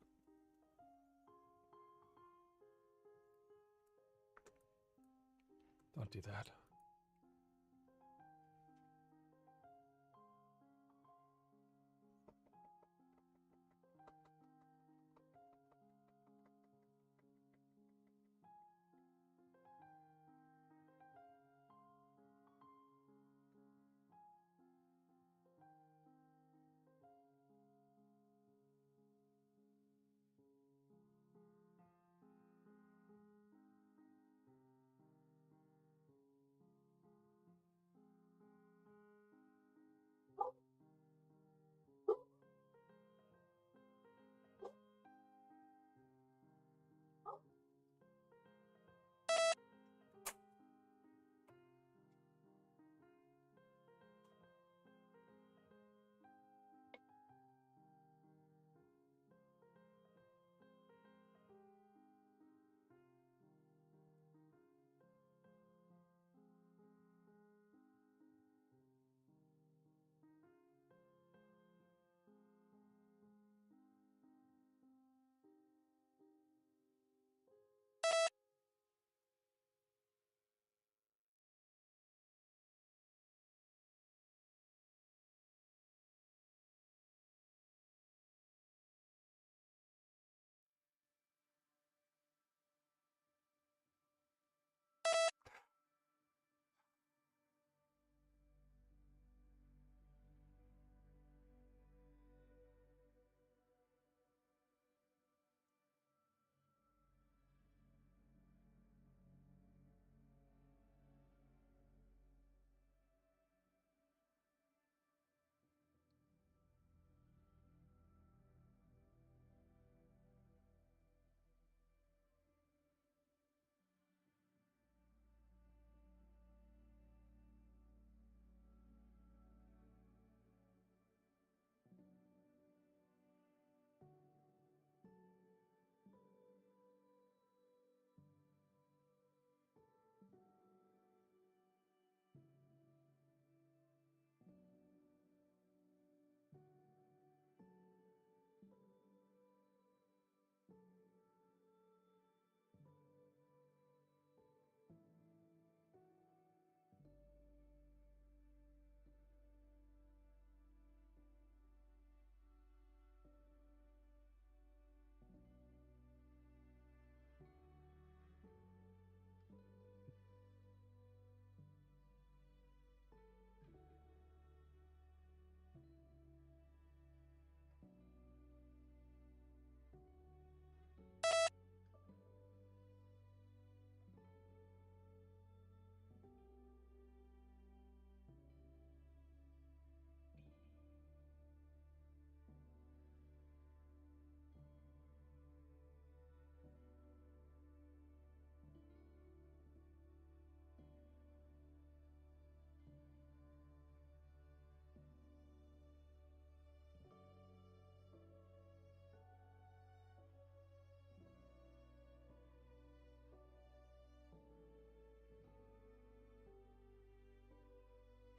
Don't do that.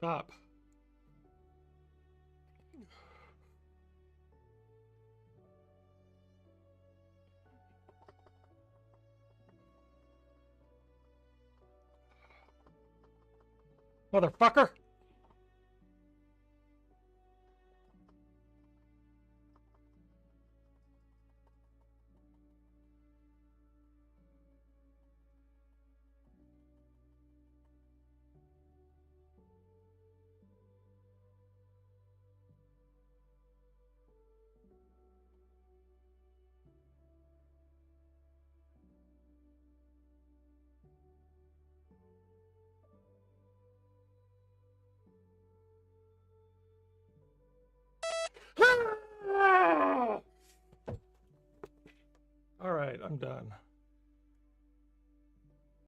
Stop. Motherfucker! All right, I'm done.